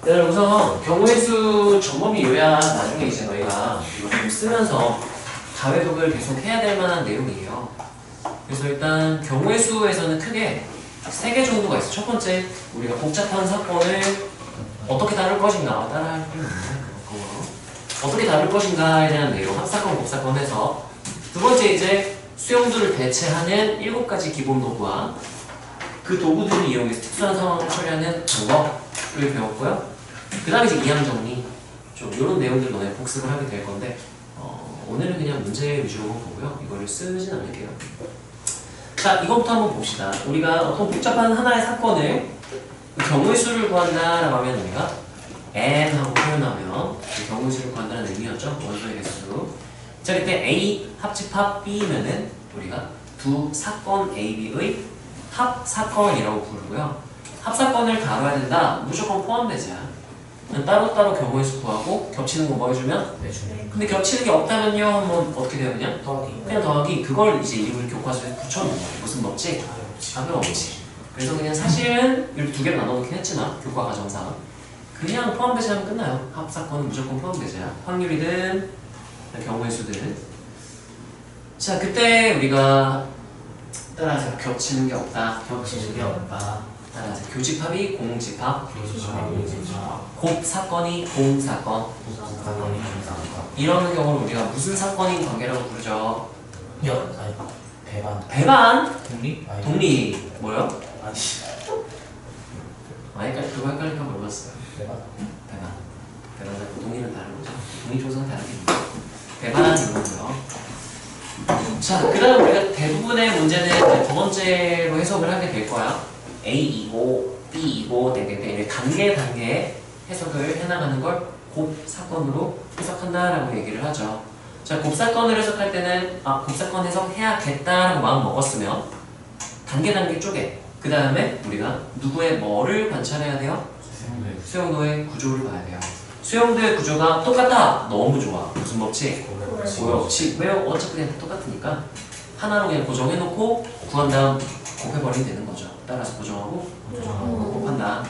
얘들아 우선 경우의 수 정범이 요야 나중에 이제 너희가 이거 좀 쓰면서 자회독을 계속 해야 될 만한 내용이에요. 그래서 일단 경우의 수에서는 크게 3개 정도가 있어. 첫 번째, 우리가 복잡한 사건을 어떻게 다룰 것인가, 따라할 필요는 없네. 어떻게 다룰 것인가에 대한 내용, 합사건, 곱사건에서. 두 번째, 이제 수용도를 대체하는 7가지 기본 도구와 그 도구들을 이용해서 특수한 상황을 처리하는 방법을 배웠고요. 그 다음에 이제 이항 정리, 좀 이런 내용들 너네 복습을 하게 될 건데, 오늘은 그냥 문제 위주로만 보고요. 이거를 쓰진 않을게요. 자, 이것부터 한번 봅시다. 우리가 어떤 복잡한 하나의 사건을 경우의 수를 구한다라고 하면 우리가 n 하고 표현하면 경우의 수를 구한다는 의미였죠. 원소의 개수. 자, 그때 A 합집합 B면은 우리가 두 사건 A, B의 합사건이라고 부르고요. 합사건을 다뤄야 된다. 무조건 포함되지야. 따로따로 경우의 수 구하고 겹치는 거 뭐 해주면? 근데 겹치는 게 없다면요? 한번 어떻게 돼요? 그냥 더하기. 그걸 이제 일부러 교과서에 붙여놓은 거예요. 무슨 법칙? 가벼운 법칙. 그래서 그냥 사실은 이렇게 두 개로 나눠놓긴 했지만 교과 과정상 그냥 포함되지 않으면 끝나요. 합사건은 무조건 포함되지야. 확률이든 경우의 수든. 자, 그때 우리가 따라서 겹치는 게 없다. 겹치는 게 없다. 따라서 교집합이 공집합, 공집합. 곱사건이 공사건. 사건이 공사건. 이런 경우를 우리가 무슨 사건인 관계라고 부르죠? 아니, 배반. 배반? 독립? 아니, 독립. 뭐요? 아니. 그거 헷갈릴까 물어봤어요. 배반. 배반하고 독립은 다른 거죠. 독립 조성은 다르겠죠. 배반은 이거고요. 자, 그 다음 우리가 대부분의 문제는 이제 두 번째로 해석을 하게 될 거야. A이고 B이고 이렇게 단계 해석을 해나가는 걸 곱사건으로 해석한다라고 얘기를 하죠. 자, 곱사건을 해석할 때는 곱사건 해석해야겠다라고 마음 먹었으면 단계 쪼개. 그 다음에 우리가 누구의 뭐를 관찰해야 돼요? 수용도의 구조를 봐야 돼요. 수용도의 구조가 똑같다. 너무 좋아. 무슨 법칙? 고요 법칙. 왜요? 어차피 그냥 똑같으니까 하나로 그냥 고정해놓고 구한 다음 곱해버리면 되는 거죠. 따라서 고정하고 곱한다.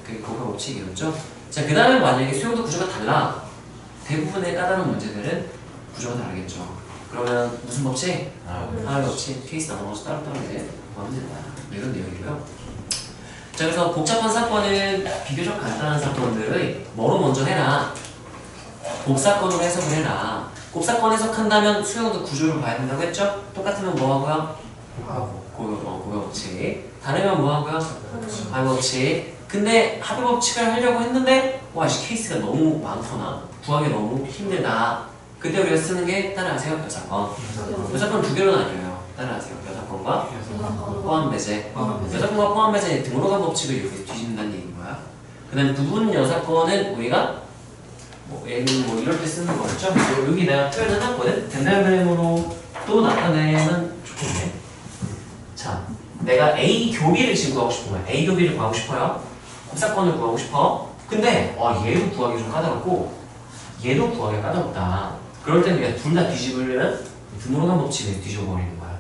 그게 곱해 법칙이었죠. 자, 그 다음에 만약에 수용도 구조가 달라. 대부분의 까다로운 문제들은 구조가 다르겠죠. 그러면 무슨 법칙? 하나의 법칙. 케이스 나눠서 따로따로 이제 구하면 된다. 이런 내용이고요. 자, 그래서 복잡한 사건은 비교적 간단한 사건들의 뭐로 먼저 해라? 곱사건으로 해석을 해라. 곱사건 해석한다면 수용도 구조를 봐야 된다고 했죠? 똑같으면 뭐 하고요? 고요 법칙. 다르면 뭐 하고요? 합의 법칙. 근데 합의 법칙을 하려고 했는데 와씨 케이스가 너무 많거나 구하기 너무 힘들다. 그때 우리가 쓰는 게 따라하세요. 여사건. 여사건 두 개로 나뉘어요. 따라하세요. 여사건과 포함배제. 여사건과 포함배제 등록한 법칙을 이렇게 뒤집는다는 얘기인 거야. 그 다음에 부분 여사건은 우리가 얘는 이럴 때 쓰는 거였죠? 여기 내가 표현을 해놨거든? 덴달그램으로 또 나타내면 좋겠네. 자, 내가 A 교비를 지금 구하고 싶은 거야. A 교비를 구하고 싶어요. 곱사건을 구하고 싶어. 근데 얘도 구하기 좀 까다롭고 얘도 구하기 까다롭다. 그럴 때는 그냥 둘 다 뒤집으려면 드물어간 법칙을 뒤집어버리는 거야.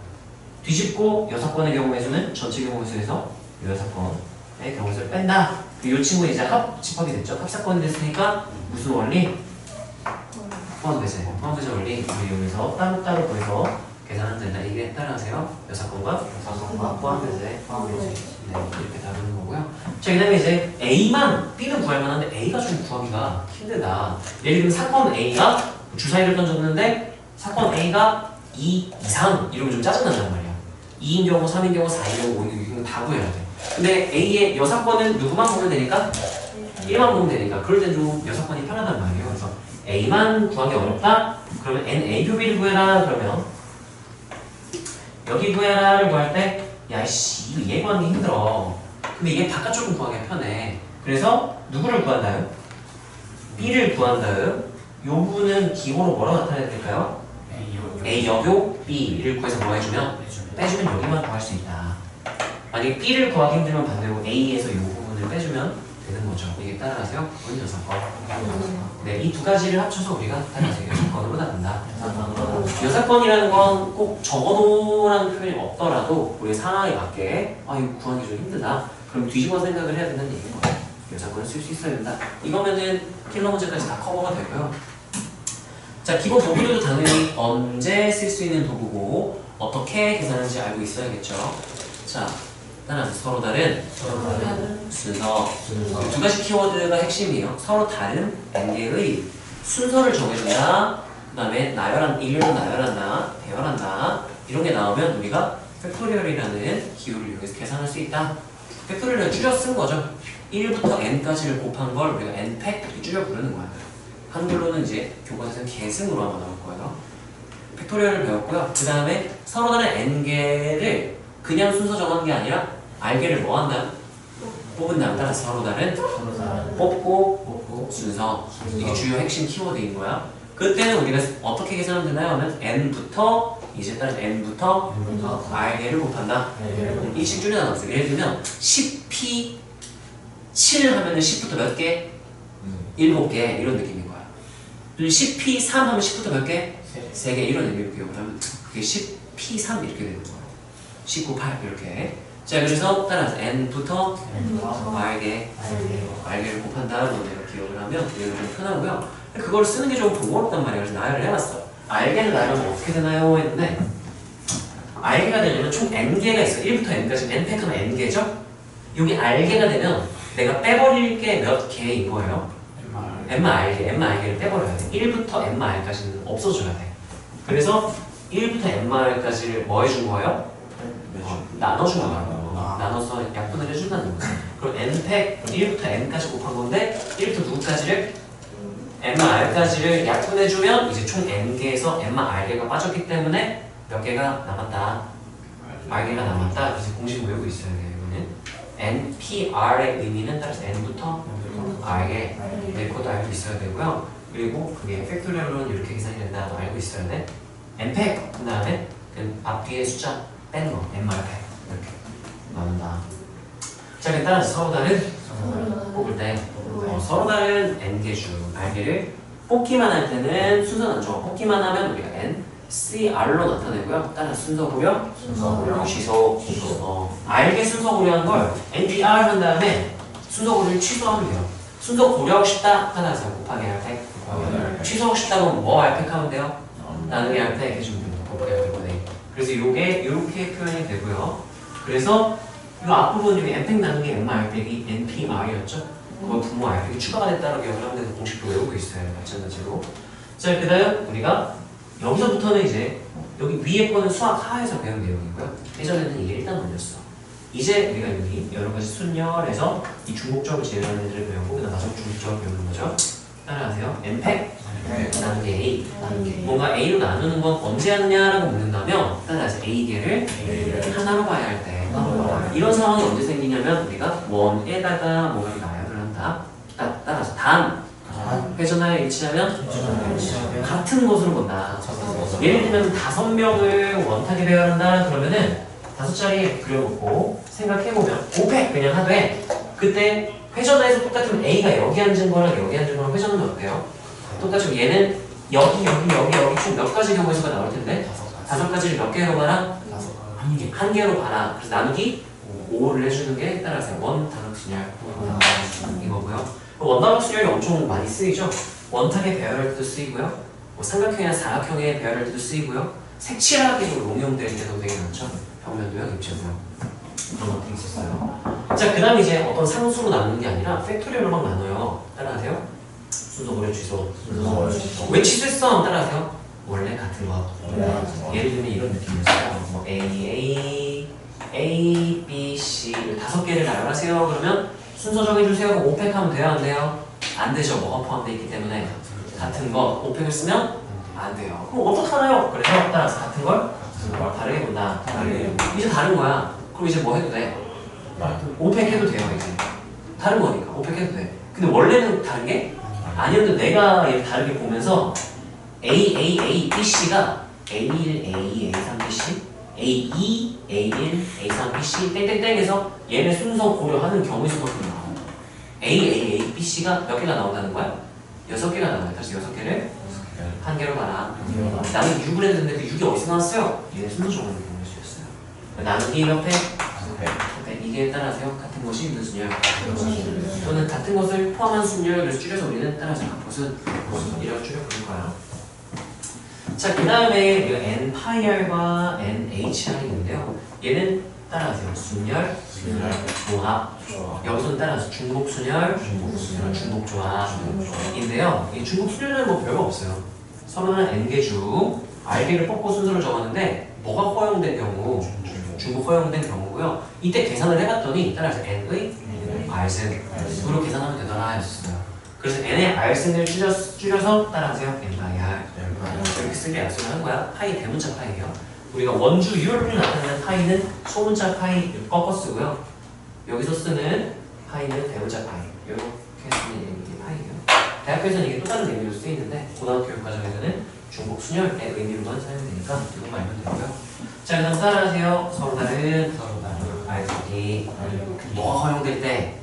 뒤집고 여사건의 경우에서는 전체 경우에서 여사건의 경우에서 뺀다. 이 친구는 이제 합집합이 됐죠. 합사건이 됐으니까 무슨 원리? 포함배제 원리 이용해서 따로따로 구해서 계산하면 된다. 이게 따라하세요. 여사건과 포함배제 네, 이렇게 다루는 거고요. 자, 그 다음에 이제 A만 B는 구할 만한데 A가 좀 구하기가 힘들다. 예를 들면 사건 A가 주사위를 던졌는데 사건 A가 2 이상 이러면 좀 짜증난단 말이야. 2인 경우, 3인 경우, 4인 경우, 5인 경우 다 구해야 돼. 근데 A의 여사건은 누구만 보면 되니까? 1만 보면 되니까. 그럴 땐 좀 여사건이 편하단 말이에요. 그래서 A만 구하기 어렵다? 그러면 NA 교비를 구해라. 그러면 여기 구해라를 구할 때 야이씨 이거 얘 구하는 게 힘들어. 근데 얘 바깥쪽은 구하기가 편해. 그래서 누구를 구한다요? B를 구한 다음 요 부분은 기호로 뭐라고 나타내야 될까요? A 여교 B를 구해서 뭐 해주면? 빼주면 여기만 구할 수 있다. 만약에 B를 구하기 힘들면 반대로 A에서 이 부분을 빼주면 되는 거죠. 이게 따라하세요? 원인 여사건. 네, 이 두 가지를 합쳐서 우리가 따라하세요. 여사건으로 나눈다. 여사건이라는 건 꼭 적어도라는 표현이 없더라도 우리 상황에 맞게 이거 구하기 좀 힘들다. 그럼 뒤집어 생각을 해야 된다는 얘기인 거예요. 요사건을 쓸 수 있어야 된다. 이거면은 킬러 문제까지 다 커버가 되고요. 자, 기본 도구들도 당연히 언제 쓸 수 있는 도구고 어떻게 계산하는지 알고 있어야겠죠. 자, 따라서 서로 다른 순서. 두 가지 키워드가 핵심이에요. 서로 다른 n개의 순서를 정해준다. 그 다음에 나열한, 일렬로 나열한다, 배열한다. 이런 게 나오면 우리가 팩토리얼이라는 기호를 이용해서 계산할 수 있다. 팩토리얼을 줄여 쓴 거죠. 1부터 n까지를 곱한 걸 우리가 n팩 이렇게 줄여 부르는 거야. 한글로는 이제 교과서에서는 계승으로 아마 나올 거예요. 팩토리얼을 배웠고요. 그 다음에 서로 다른 n개를 그냥 순서 정하는 게 아니라 r개를 뭐 한다? 뽑은 다음 따라서 서로 다른 뽑고 순서. 이게 주요 핵심 키워드인 거야. 그때는 우리가 어떻게 계산하면 되나요? 하면 n부터 이제 따라서 n부터 r개를 곱한다. 이식 줄여 나눴어요. 예를 들면 10p 7 하면은 10부터 몇 개? 7개 이런 느낌인 거야. 10p 3 하면 10부터 몇 개? 3개 이런 의미로 기억을 하면 그게 10p 3 이렇게 되는 거야. 19, 8 이렇게. 자, 그래서 따라서 n부터 r개를 곱한다. 내가 기억을 하면 이해가 좀 편하고요. 그걸 쓰는 게 좀 번거롭단 말이야. 그래서 나열을 해봤어. r개를 나열하면 어떻게 되나요? 했는데 r개가 되려면 총 n개가 있어. 1부터 n까지 n팩하면 n개죠? 여기 r개가 되면 내가 빼버릴 게 몇 개인 거예요? mr개를 빼버려야 돼. 1부터 mr까지는 없어져야 돼. 그래서 1부터 mr까지를 뭐 해준 거예요? 나눠준 거예요. 나눠서 약분을 해준다는 거지. 그럼 n팩 1부터 n까지 곱한 건데 1부터 누구까지를? mr까지를 약분해주면 이제 총 n개에서 mr개가 빠졌기 때문에 몇 개가 남았다? r개가 남았다. 그래서 공식 외우고 있어야 돼요. 이거는 npr의 의미는 따라서 n부터 r개. 네, 그것도 알고 있어야 되고요. 그리고 그게 팩토리얼로는 이렇게 계산이 된다도 알고 있어야 돼. n팩 그 다음에 그 앞뒤에 숫자 빼는 거 mr팩 이렇게 나눈다. 자, 그럼 따라서 서로 다른 뽑을 때 서로 다른 n개주 r개를 뽑기만 할 때는 순서는 안 좋아. 뽑기만 하면 우리가 n, cr로 나타내고요. 따라서 순서 고려, 취소. r개 순서 고려한 걸 npr 한 다음에 순서 고려를 취소하면 돼요. 순서 고려하고 싶다. 따라서 곱하기 r팩. 취소하고 싶다 그러면 뭐 r팩 하면 돼요? 나누기 r팩 해주면 됩니다. 곱하기 r팩. 그래서 요게 이렇게 표현이 되고요. 그래서 이 앞부분 중에 n팩 나누기 mr팩이 npr이었죠? 그거 분모 r팩이 추가가 됐다고 기억을 하면 돼서 공식도 외우고 있어요. 마찬가지로. 자, 그 다음 우리가 여기서부터는 이제 여기 위에 거는 수학 하에서 배운 내용이고요. 예전에는 이게 일단 올렸어. 이제 우리가 여기 여러 가지 순열에서 이 중복적을 제외하는 애들을 배우고 그다음 마지막 중복적을 배우는 거죠. 따라하세요. n팩 나누기 a. 뭔가 a로 나누는 건 언제 하느냐라고 묻는다면 따라서 a개를 하나로 봐야 할 때. 이런 상황이 언제 생기냐면 우리가 원에다가 뭔가를 나열을 한다. 따라서 단 회전하여 일치하면 같은 것으로 본다. 예를 들면 5명을 원탁에 배열한다 그러면은 5자리 그려놓고 생각해보면 5팩 그냥 하되 그때 회전하에서 똑같으면 A가 여기 앉은 거랑 여기 앉은 거랑 회전은 어때요? 똑같이 얘는 여기 총 몇 가지 경우의 수가 나올 텐데 5가지를 몇 개로 봐라? 한 개로 봐라. 그래서 나누기 5를 해주는 게 따라서 원다각순열 이거고요. 원다각순열이 엄청 많이 쓰이죠. 원탁에 배열할 때도 쓰이고요. 뭐 삼각형이나 사각형에 배열할 때도 쓰이고요. 색칠하기로 응용될 때도 되게 많죠. 벽면도요, 입체도요. 그런 것들이 있었어요. 자, 그 다음 이제 어떤 상수로 나누는 게 아니라 팩토리얼로 막 나눠요. 따라하세요. 순서 고려 취소. 왜 취소했어? 따라하세요. 원래 같은 거. 예를 들면 이런 느낌이었어요. 뭐 A, B, C 5개를 나열하세요. 그러면 순서 정해주세요. 5팩 하면 돼요? 안 돼요? 안 되죠. 뭐가 포함되어 있기 때문에 같은 거 5팩을 쓰면 안 돼요. 그럼 어떡하나요? 그래서 따라서 같은 걸 다르게 본다. 이제 다른 거야. 그럼 이제 뭐 해도 돼? 5팩 해도 돼요. 이제 다른 거니까 5팩 해도 돼. 근데 원래는 다른 게 아니었는데 내가 얘를 다르게 보면서 A, B, C가 A1, A2, A3, BC A2, A1, A3, BC 땡땡땡에서 얘네 순서 고려하는 경우의 수가 나와. A, B, C가 몇 개가 나온다는 거야? 6개가 나와요. 다시 6개를 한 개로 봐라. 나는 6을 했는데 그 6이 어디서 나왔어요? 얘네 순서 정하는 경우의 수였어요. 나누기 몇 팩? 이게 이게 따라서요. 같은 것이 있는 순열 또는 같은 것을 포함한 순열. 그래서 줄여서 우리는 따라서 그것은 이라고 줄여 부른 거야. 자, 그 다음에 우리가 n-r과 n-hr이 있는데요. 얘는 따라하세요. 순열, 조합. 여기서는 따라서 중복순열, 중복조합인데요. 이 중복순열은 뭐 별거 없어요. 서로는 n개 중 r개를 뽑고 순서를 적었는데 뭐가 허용된 경우? 중복 허용된 경우고요. 이때 계산을 해봤더니 따라서 n의 r승으로 계산하면 되더라 했었어요. 그래서 n의 r승을 줄여서 따라하세요. n-r 이렇게 쓰게 약속을 한 거야. 파이 대문자 파이예요. 우리가 원주 유효를 나타내는 파이는 소문자 파이 꺾어 쓰고요. 여기서 쓰는 파이는 대문자 파이. 이렇게 쓰는 이게 파이예요. 대학교에서는 이게 또 다른 의미로 쓰이는데 고등학교 교육 과정에서는 중복 순열의 의미로만 사용이 되니까 이것만 알면 되고요. 자, 그다음 따라하세요. 서로 다른 알기. 뭐가 허용될 때?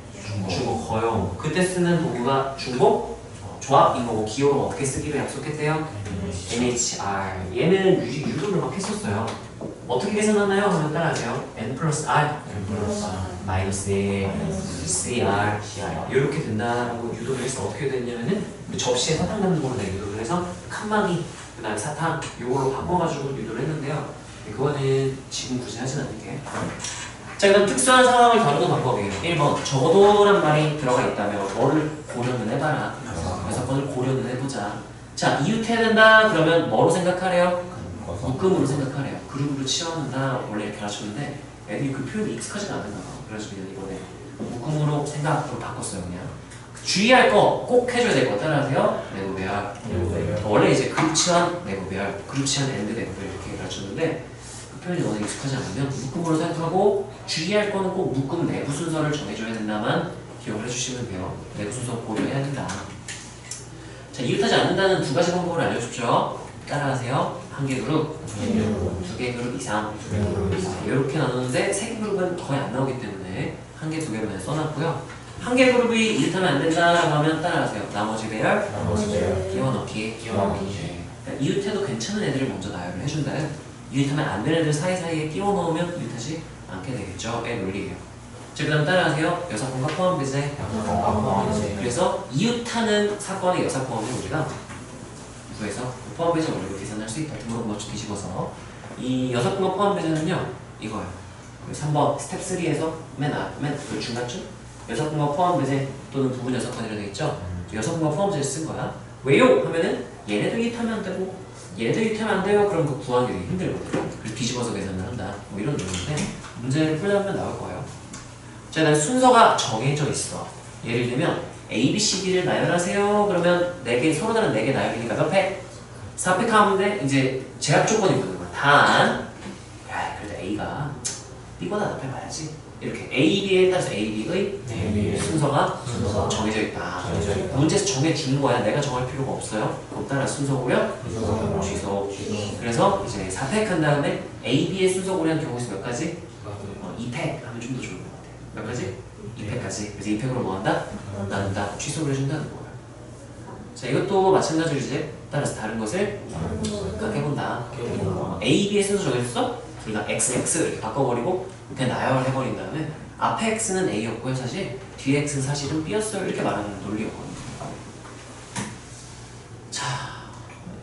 중복 허용. 그때 쓰는 도구가 중복 조합인 거고 기호로 어떻게 쓰기로 약속했대요? NHR. 얘는 유도를 막 했었어요. 어떻게 계산하나요? 하면 따라하세요. N 플러스 R 마이너스 1 CR 이렇게 된다라고 유도를 해서 어떻게 됐냐면은 접시에 사탕 넣는 걸로 유도를 해서 칸막이 그 다음에 사탕 이걸로 바꿔가지고 유도를 했는데요. 그거는 지금 굳이 하진 않을게. 자, 그다음 특수한 상황을 다루는 방법이에요. 1번 적어도란 말이 들어가 있다면 뭐를 고려는 해봐라. 그래서 그걸 고려는 해보자. 자, 이웃해야 된다 그러면 뭐로 생각하래요? 묶음으로 생각하래요. 그룹으로 치환한다 원래 이렇게 가르쳤는데 애들이 그 표현이 익숙하지가 않는가 봐. 그래서 그냥 이번에 묶음으로 생각으로 바꿨어요. 그냥 주의할 거 꼭 해줘야 될 거 따라하세요. 내부 배열. 원래 이제 그룹 치환, 내부 배열, 그룹 치환, 엔드 내부 배열 이렇게 가르쳤는데 그 표현이 너무 익숙하지 않으면 묶음으로 생각하고 주의할 거는 꼭 묶음 내부 순서를 정해줘야 된다만 기억을 해주시면 돼요. 내부 순서 고려해야 된다. 자, 이웃하지 않는다는 두 가지 방법을 알려줬죠. 따라하세요. 한 개 그룹, 두 개 그룹 이상. 이렇게 나누는데 세 개 그룹은 거의 안 나오기 때문에 한 개, 두 개만 써놨고요. 한 개 그룹이 이웃하면 안 된다라고 하면 따라하세요. 나머지 배열, 끼워넣기. 그러니까 이웃해도 괜찮은 애들을 먼저 나열을 해준다. 이웃하면 안 되는 애들 사이사이에 끼워 넣으면 이웃하지 않게 되겠죠. 의 논리예요. 자, 그 다음 따라하세요. 여사 포함 포함 배제. 그래서 이웃하는 사건의 여사 포함을 우리가 구해서 포함 배제 원리로 계산할 수 있다. 등록 넣고 뒤집어서 이 여사 포함 포함 배제는요 이거예요. 3번 스텝 3에서 맨 중간쯤 여사 포함 포함 배제 또는 부분 여사건이라고 되어 있죠. 여사 포함 포함 배제 쓴 거야. 왜요? 하면은 얘네도 이웃하면 안 되고 얘네도 이웃하면 안 돼요. 그럼 그 구하기 되게 힘들거든요. 그래서 뒤집어서 계산을 한다. 뭐 이런 의미인데 문제를 풀다 보면 나올 거예요. 자, 난 순서가 정해져 있어. 예를 들면 A, B, C, D를 나열하세요. 그러면 4개, 서로 다른 4개 나열이니까 몇 팩? 4팩 하는데 이제 제약 조건이 붙는 거야. 단, 야, 그래도 A가 B보다 높여봐야지. 이렇게 A, B에 따라서 A, B의 순서가 정해져 있다. 문제에서 정해준 거야. 내가 정할 필요가 없어요. 그럼 따라 순서 고려? 취소. 그래서 이제 4팩 한 다음에 A, B의 순서 고려한 경우에서 몇 가지? 2팩 하면 좀 더 좋을 것 같아요. 몇 가지? 2팩까지. 그래서 2팩으로 뭐 한다? 나눈다. 취소를 해준다는 거예요. 자, 이것도 마찬가지로 이제 따라서 다른 것을 해본다. A, B의 순서 정해졌어? 둘 다 X, X 이렇게 바꿔버리고 그냥 나열을 해버린 다음에 앞에 X는 A였고요. 사실 뒤에 X는 사실은 B였어요. 이렇게 말하는 논리였거든요. 자,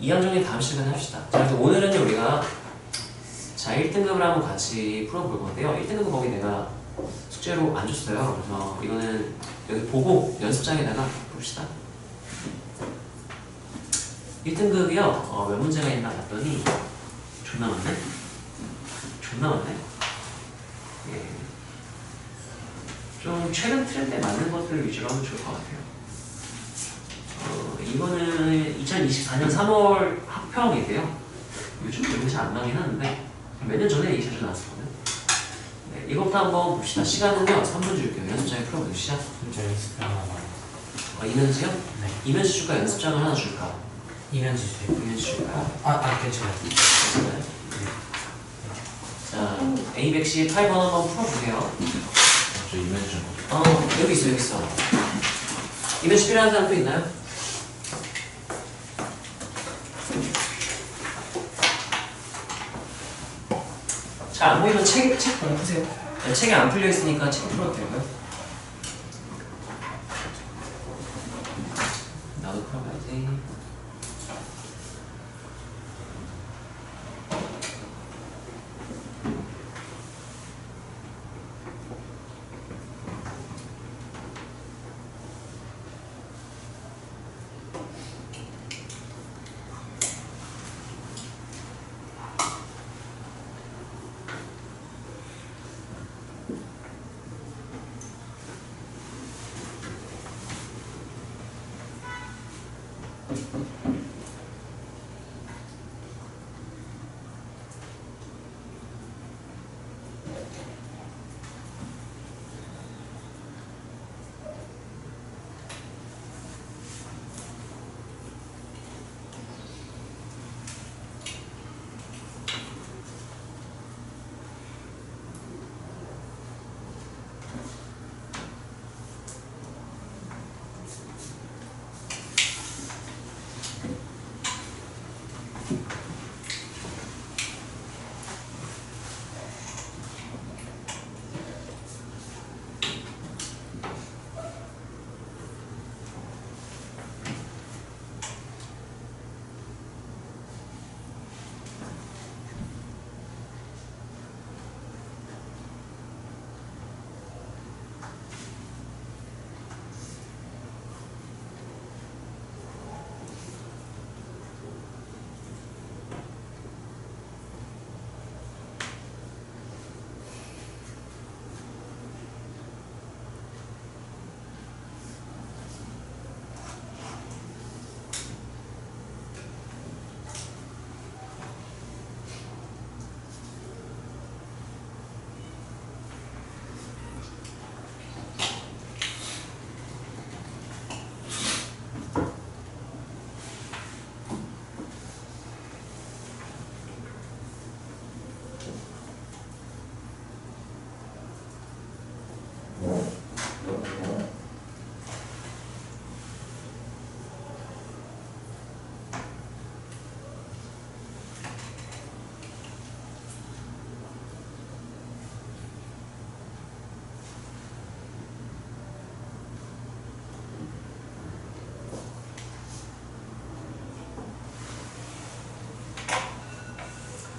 이항정리 다음 시간에 합시다. 자, 그래서 오늘은요 우리가 자 1등급을 한번 같이 풀어볼 건데요. 1등급 거기 내가 숙제로 안 줬어요. 그래서 이거는 여기 보고 연습장에다가 봅시다. 1등급이요. 몇 문제가 있나 봤더니 존나 많네? 존나 많네? 예. 좀 최근 트렌드에 맞는 것들을 위주로 하면 좋을 것 같아요. 이거는 2024년 3월 학평이고요. 요즘 이런 잘 안 나오긴 하는데 몇 년 전에 이 자주 나왔었거든요. 네, 이것도 한번 봅시다. 시간은요 3분 줄게요. 연습장에 풀어보시죠. 저 연습 하나 봐요. 이면지요? 네. 이면지 줄까? 연습장을 하나 줄까? 이면지 주세요. 이면지 줄까요? 괜찮아요. 괜찮아요? 자, A110 8번 한번 풀어보세요. 저 이면지 여기 있어, 여기 있어. 이면지 필요한 사람 또 있나요? 잘 안 보이면 책 보고 푸세요. 책이 안 풀려 있으니까 책 풀어도 되고요. 나도 풀어봐야지.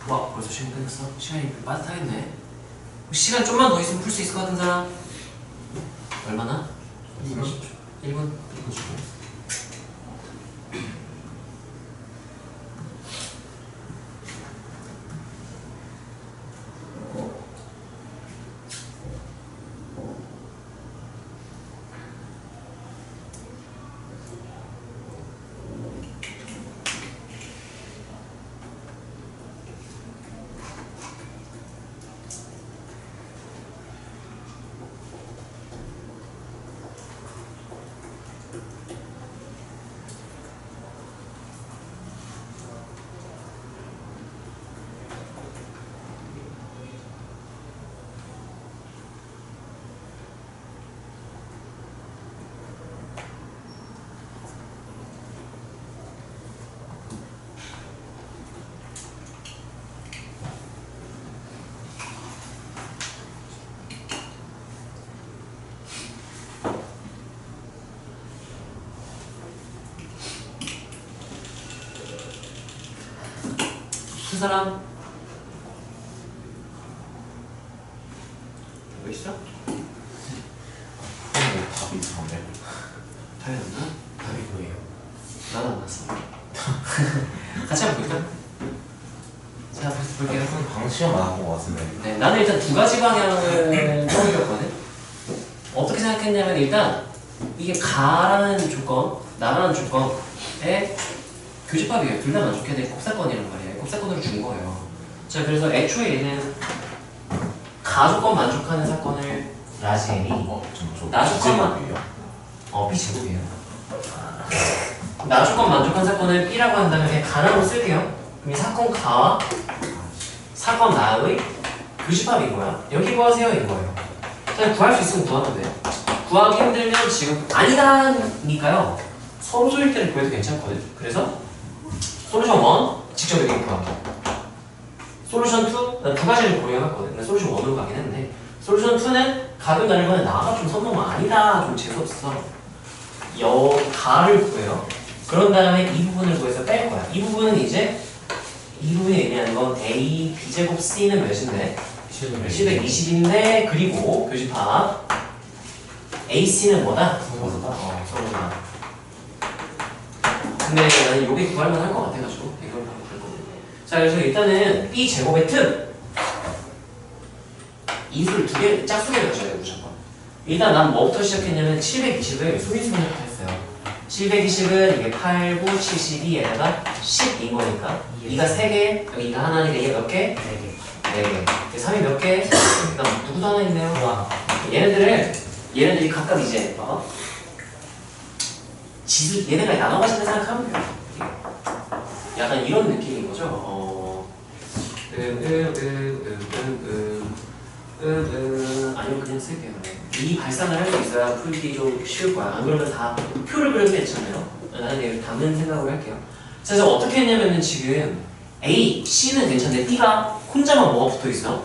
와, 벌써 시간 끝났어? 시간이 빠듯하겠네. 시간 좀만 더 있으면 풀 수 있을 것 같은 사람? 얼마나? 30초. 1분? 1분 주고. 그 사람? 왜 있어? 답이 이상해. 답이 안 나? 답이 뭐예요? 나도 안 났어. 같이 한번 볼까? 자, 볼게요. 방시험 안 하고 왔는데. 네, 나는 일단 두 가지 방향을 떠올렸거든. 어떻게 생각했냐면 일단 이게 가라는 조건, 나라는 조건에 교집합이에요. 둘 다 만족해야 될 곱사건이란 말이에요. 곱사건으로 준 거예요. 자, 그래서 애초에 얘는 가조건 만족하는 사건을 라지 N이 나조건만 B제곱이에요. 나조건 만족한 사건을 B라고 한다면 그냥 가나로 쓸게요. 그럼 이 사건 가와 사건 나의 교집합인 거야. 여기 구하세요 이거예요. 자, 구할 수 있으면 구하면 돼. 구하기 힘들면 지금 아니다니까요. 서로소일 때를 구해도 괜찮거든. 그래서 솔루션 1 직접 여기 구하기. 솔루션 2 난 두 가지를 고려해봤거든. 난 솔루션 1으로 가긴 했는데 솔루션 2는 가격 나누면 나가 좀 선놈 아니다. 좀 재수없어. 가를 구해요. 그런 다음에 이 부분을 구해서 뺄 거야. 이 부분은 이제 이 부분이 의미하는 건 A B제곱 C는 몇인데? 720인데 그리고 교집합 AC는 뭐다? 서로다. 근데 나는 요게 구할만 할 것 같아가지고 이걸 바로 갈 거거든요. 자, 그래서 일단은 B제곱의 틈 인수를 두 개, 짝수개를 가져야 돼요 무조건. 일단 난 뭐부터 시작했냐면 720을 소인수분부터 했어요. 720은 이게 8, 9, 72에다가 10인 거니까 2가 3개, 여기 2가 하나니까 얘 몇 개? 4개. 3이 몇 개? 그다음 누구도 하나 있네요. 얘네들이 각각 이제 지수 얘네가 나눠가지는 생각하면 돼요. 약간 이런 느낌인 거죠. 아니면 그냥 쓸게요. 이 발산을 할 수 있어야 풀기 좀 쉬울 거야. 안 그러면 다 표를 그려도 괜찮아요. 나는 얘를 담는 생각으로 할게요. 자, 그래서 어떻게 했냐면은 지금 A, C는 괜찮은데 B가 혼자만 뭐가 붙어 있어?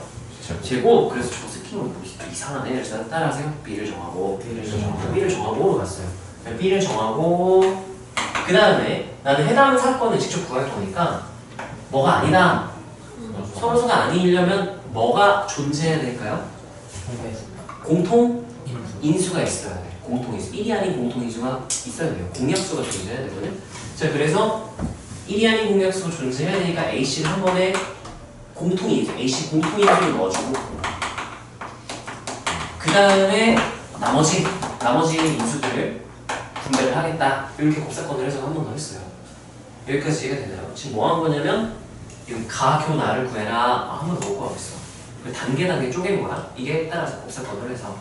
제곱. 그래서 저거 스키는 이상하네. 그래서 따라하세요. B를 정하고 B를 정하고 갔어요. B를 정하고 그 다음에 나는 해당 사건을 직접 구할 거니까 뭐가 아니다. 서로서가 아니려면 뭐가 존재해야 될까요? 공통 인수가 있어야 돼. 공통 인수. 1이 아닌 공통 인수가 있어야 돼요. 공약수가 존재해야 되거든. 자, 그래서 1이 아닌 공약수가 존재해야 되니까 AC를 한 번에 공통 인수, AC 공통 인수를 넣어주고 그 다음에 나머지 인수들을 분배를 하겠다. 이렇게 곱사건을 해서 한 번 더 했어요. 여기까지 이해가 되나요? 지금 뭐 한 거냐면 여기 가교 나를 구해라. 한 번 더 오고 있어. 단계 쪼갠 거야. 이게 따라서 곱사건을 해서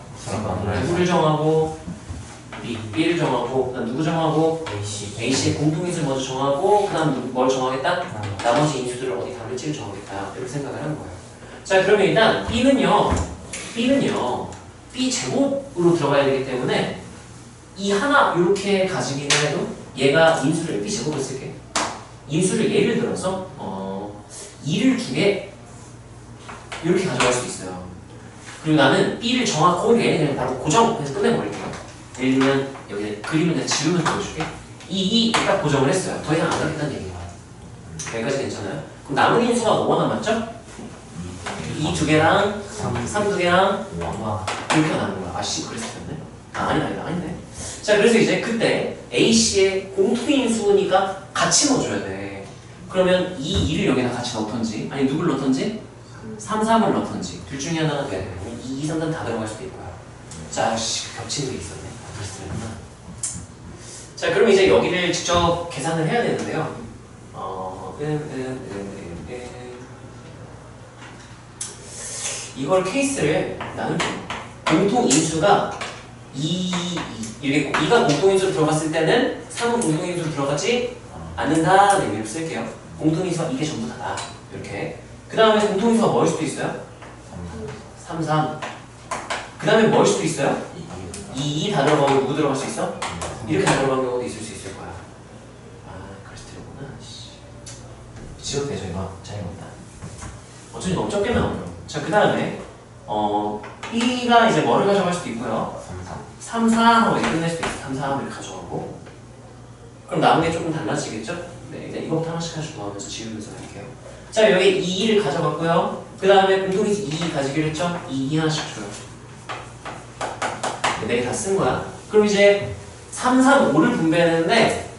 누구를 정하고 B를 정하고 그다음 누구 정하고 AC의 공통인수를 먼저 정하고 그다음 뭘 정하겠다? 나머지 인수들을 어디 담을지를 정하겠다. 이렇게 생각을 하는 거예요. 자, 그러면 일단 B는요 B 제곱으로 들어가야 되기 때문에 이 하나 이렇게 가지기는 해도 얘가 인수를 B 제곱을 쓸게. 인수를 예를 들어서 2를 두 개 이렇게 가져갈 수 있어요. 그리고 나는 B를 정하고 얘는 그냥 바로 고정해서 끝내버릴게요. 예를 들면 여기 그림을 그냥 지우면서 보여줄게. 이 딱 고정을 했어요. 더 이상 안 하겠다는 얘기야. 여기까지 괜찮아요? 그럼 남은 인수가 뭐가 남았죠? 2 두 개랑 3 두 개랑 이렇게 나는 거야. 아씨 그랬었네. 아니네. 자, 그래서 이제 그때 AC의 공통인수니까 같이 넣어줘야 돼. 그러면 이 2를 여기다 같이 넣던지 아니 누굴 넣던지 3, 3을 넣던지 둘 중에 하나가 돼야 돼. 2, 2, 3, 3 다 들어갈 수도 있고요. 자, 겹치는 게 있었네. 그랬구나. 자, 그럼 이제 여기를 직접 계산을 해야 되는데요. 이걸 케이스를 나는 공통 인수가 2 2가 공통 인수로 들어갔을 때는 3은 공통 인수로 들어가지 않는다는 의미로 쓸게요. 공통 인수가 이게 전부 다다. 이렇게. 그 다음에 공통 인수가 뭐일 수도 있어요? 3, 3. 그 다음에 뭐일 수도 있어요? 2 다 들어가고 누구 들어갈 수 있어? 이렇게 다 들어가는 경우도 있을 수 있을 거야. 그래서 들어구나. 지워도 되죠, 이거? 잘못다. 어차피 너무 적게 나오죠. 자, 그 다음에 B가 이제 뭐를 가져갈 수도 있고요. 3, 4 하고 이제 끝낼 수도 있어. 3, 4 하고 가져가고. 그럼 남은 게 조금 달라지겠죠? 네, 이제 이거부터 하나씩 더하면서 지우면서 할게요. 자, 여기 2를 가져갔고요. 그 다음에 공통인수 2 가지기로 했죠? 2 하나씩 줘요. 네 개 다 쓴 거야. 그럼 이제 3, 3, 5를 분배하는데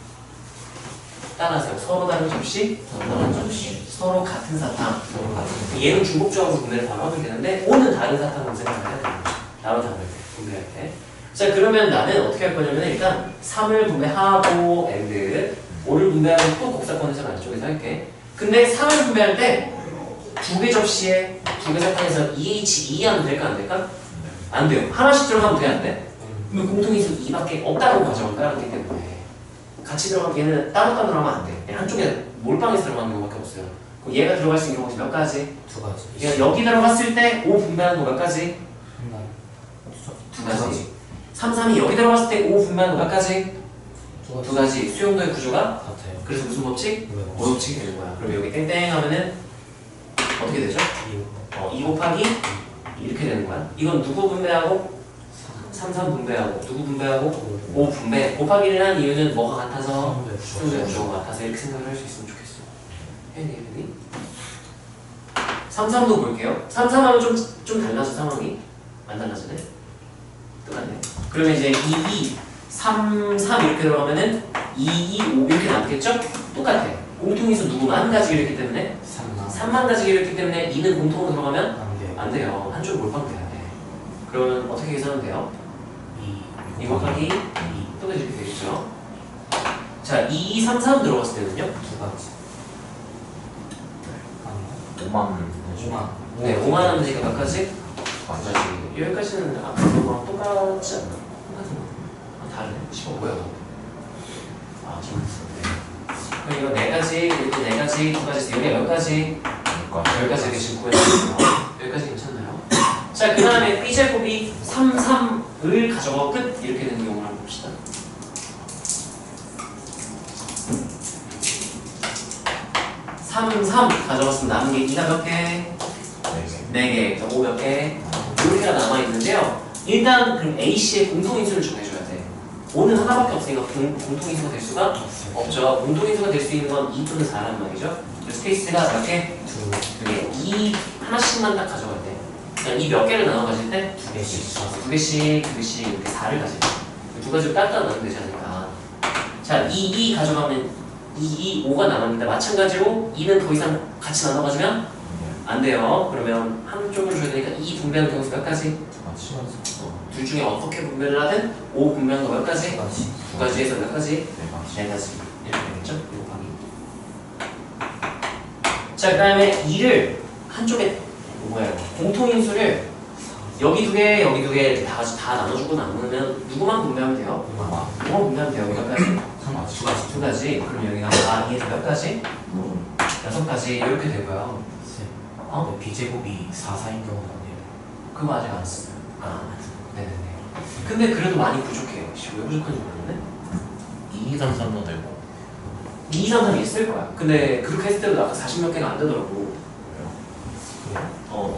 따라하세요. 서로 다른 접시, 서로 같은 사탕. 얘는 중복조합으로 분배를 바로 하면 되는데 5는 다른 사탕으로 생각을 해야 돼요. 나로 다를 때, 분배할 때. 자, 그러면 나는 어떻게 할 거냐면 일단 3을 분배하고 and 5를 분배하면 또 곱사건에서 안쪽에서 할게. 근데 3을 분배할 때 두 개 접시에 두 개 사탕에서 EH2 하면 될까 안 될까? 안 돼요. 하나씩 들어가면 돼 안 돼? 그러면 공통인수 2밖에 없다고 가정을 깔았기 때문에 같이 들어가면 얘는 따로따로 들어가면 안 돼. 한쪽에 몰빵해서 들어가는 경우밖에 없어요. 그럼 얘가 들어갈 수 있는 경우가 몇 가지? 2가지. 얘가 여기 들어갔을 때 5 분배하는 거 몇 가지? 2가지. 3, 3이 여기 들어갔을 때 5 분배하는 거 몇 가지? 2가지. 수용도의 구조가 같아요. 그래서 무슨 법칙? 오법칙이 되는 거야. 그럼 여기 땡땡 하면은 어떻게 되죠? 2 곱하기 이렇게 되는 거야. 이건 누구 분배하고? 3, 3 분배하고 누구 분배하고? 5 분배. 곱하기를 한 이유는 뭐가 같아서? 수분의 구조가 같아서 이렇게 생각을 할 수 있으면 좋겠어. 했니? 3, 3도 볼게요. 3, 3하면 좀 달라져 상황이. 안 달라지네. 똑같네. 그러면 이제 2, 2, 3, 3 이렇게 들어가면은 2, 2, 5 이렇게 남겠죠? 똑같아. 공통인수 누구만 가지기로 했기 때문에 3만 가지기로 했기 때문에 2는 공통으로 들어가면 안 돼요. 한쪽 몰빵돼야 돼. 그러면 어떻게 계산하면 돼요? 2 곱하기 2 똑같이 이렇게 되겠죠? 자, 2, 2, 3, 3 들어갔을 때는요? 5만. 네, 5만 하면 되니까 몇 가지? 맞아. 여기까지는 아까 그거랑 똑같지 않나? 똑같은 거. 아, 다르네. 15 뭐야? 아, 잘못했어. 그럼 이거 4가지, 이렇게 4가지, 2가지, 여기 몇 가지? 10가지 이렇게 지금 구해놨어요. 여기까지 괜찮나요? 자, 그 다음에 B제곱이 3, 3을 가져가 끝! 이렇게 되는 경우를 한번 봅시다. 3, 3 가져갔으면 남은 게 2가 몇 개? 4개. 5 몇 개? 이렇게가 남아있는데요. 일단 그럼 A씨의 공통인수를 정해줘야 돼. 5는 하나밖에 없으니까 공통인수가 될 수가 없죠. 공통인수가 될 수 있는 건 2 또는 4란 말이죠. 스페이스가 몇 개? 2개. 2 하나씩만 딱 가져갈 때. 그냥 이 몇 개를 나눠 가질 때? 2개씩. 2개씩 이렇게 4를 가질 때. 두 가지로 따뜻 나누면 되지 않을까. 자, 2 가져가면 2, 5가 남았는데 마찬가지로 2는 더 이상 같이 나눠 가지면 안 돼요. 그러면 한쪽으로 줘야 되니까 2 분배하는 경우수 몇 가지? 둘 중에 어떻게 분배를 하든 5 분배하는 거 몇 가지? 2가지에서 몇 가지? 4가지. 이렇게 되겠죠? 곱하기. 자, 그 다음에 2를 한쪽에 공통인수를 여기 2개, 여기 2개 이렇게 다 나눠주고 나누면 누구만 분배하면 돼요? 5만 분배하면 돼요. 몇 가지? 2가지. 그럼 여기가 2에서 몇 가지? 6가지. 이렇게 되고요. B제곱이 4, 4인 경우는 안 돼요. 그거 아직 안 썼어요. 네네네. 근데 그래도 많이 부족해요. 왜 부족한지 모르겠네. 2, 3, 3도 되고. 2, 2, 3, 3 있을 거야. 근데 그렇게 했을 때도 아까 40몇 개가 안 되더라고.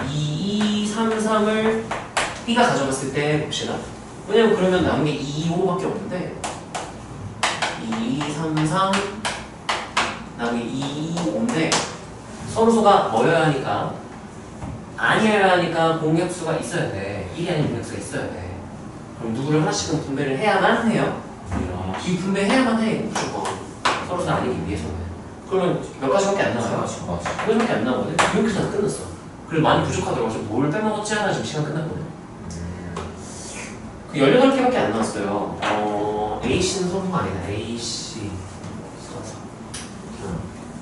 2, 2, 3, 3을 B가 가져갔을 때 봅시다. 왜냐면 그러면 남은 게 2, 2, 5밖에 없는데 2, 3, 3 남은 게 2, 2, 5인데 서로소가 뭐여야 하니까 아니어야 하니까 공약수가 있어야 돼. 1이 아닌 공약수가 있어야 돼. 그럼 누구를 하나씩은 분배를 해야만 해요. 이 분배해야만 해. 무조건. 서로서 아니기 위해서는. 그러면 몇 가지밖에 안 나와요. 몇 가지밖에 안 나오거든. 이렇게 해서 끝났어. 그래서 많이 부족하더라고. 뭘 빼먹었지 하나 지금 시간 끝났거든. 그 18개밖에 안 나왔어요. A씨는 서로가 아니다. A씨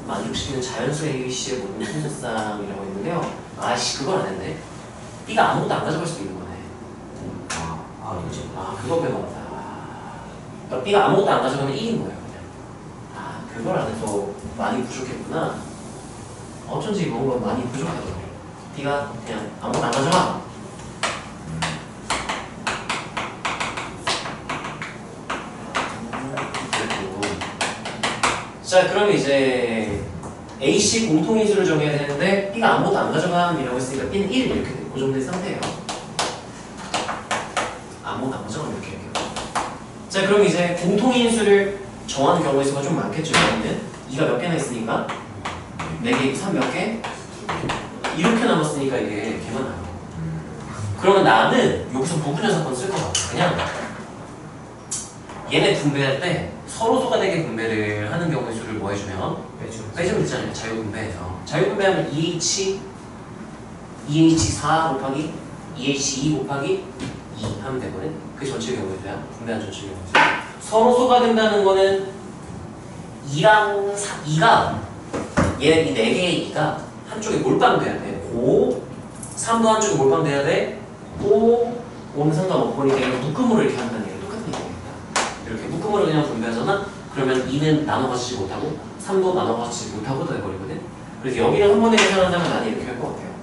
만족시키는 자연수 ABC의 모든 순서쌍이라고 했는데요. 아씨 그걸 안 했네. B가 아무것도 안 가져갈 수도 있는 거네. 그거 빼먹었다. 그러니까 B가 아무것도 안 가져가면 1인 거예요. 그냥. 그걸 안 해서 많이 부족했구나. 어쩐지 뭔가 많이 부족하더라고요. B가 그냥 아무것도 안 가져가. 자, 그럼 이제 A씨 공통인수를 정해야 되는데 B가 아무것도 안 가져감이라고 했으니까 B는 1 이렇게 고정된 상태예요. 아무것도 안 가져가면 이렇게 할게요. 자, 그럼 이제 공통인수를 정하는 경우의 수가 좀 많겠죠. 여기는 2가 몇 개나 있으니까 4개, 3 몇 개? 이렇게 남았으니까 이게 개만 나요. 그러면 나는 여기서 부분연산권 쓸 것 같아. 그냥 얘네 분배할 때 서로소가 되게 분배를 하는 경우의 수를 뭐 해주면 빼주면 되잖아요. 자유분배해서 자유분배하면 2H4 곱하기 2H2 곱하기 2 하면 되거든. 그게 전체 경우의 수야. 분배한 전체 경우의 수. 서로소가 된다는 거는 2랑 2가 얘네 이 4개의 2가 한쪽에 몰빵돼야 돼. 3도 한쪽에 몰빵돼야 돼. 5는 상관없으니까 이거 묶음으로 이렇게 한다는 얘기가 똑같은 얘기입니다. 이렇게 묶음으로 그냥 분배하잖아? 그러면 2는 나눠 가지지 못하고 3도 나눠 가지지 못하고 돼버리거든? 그래서 여기를 한 번에 계산한다면 나는 이렇게 할 것 같아요.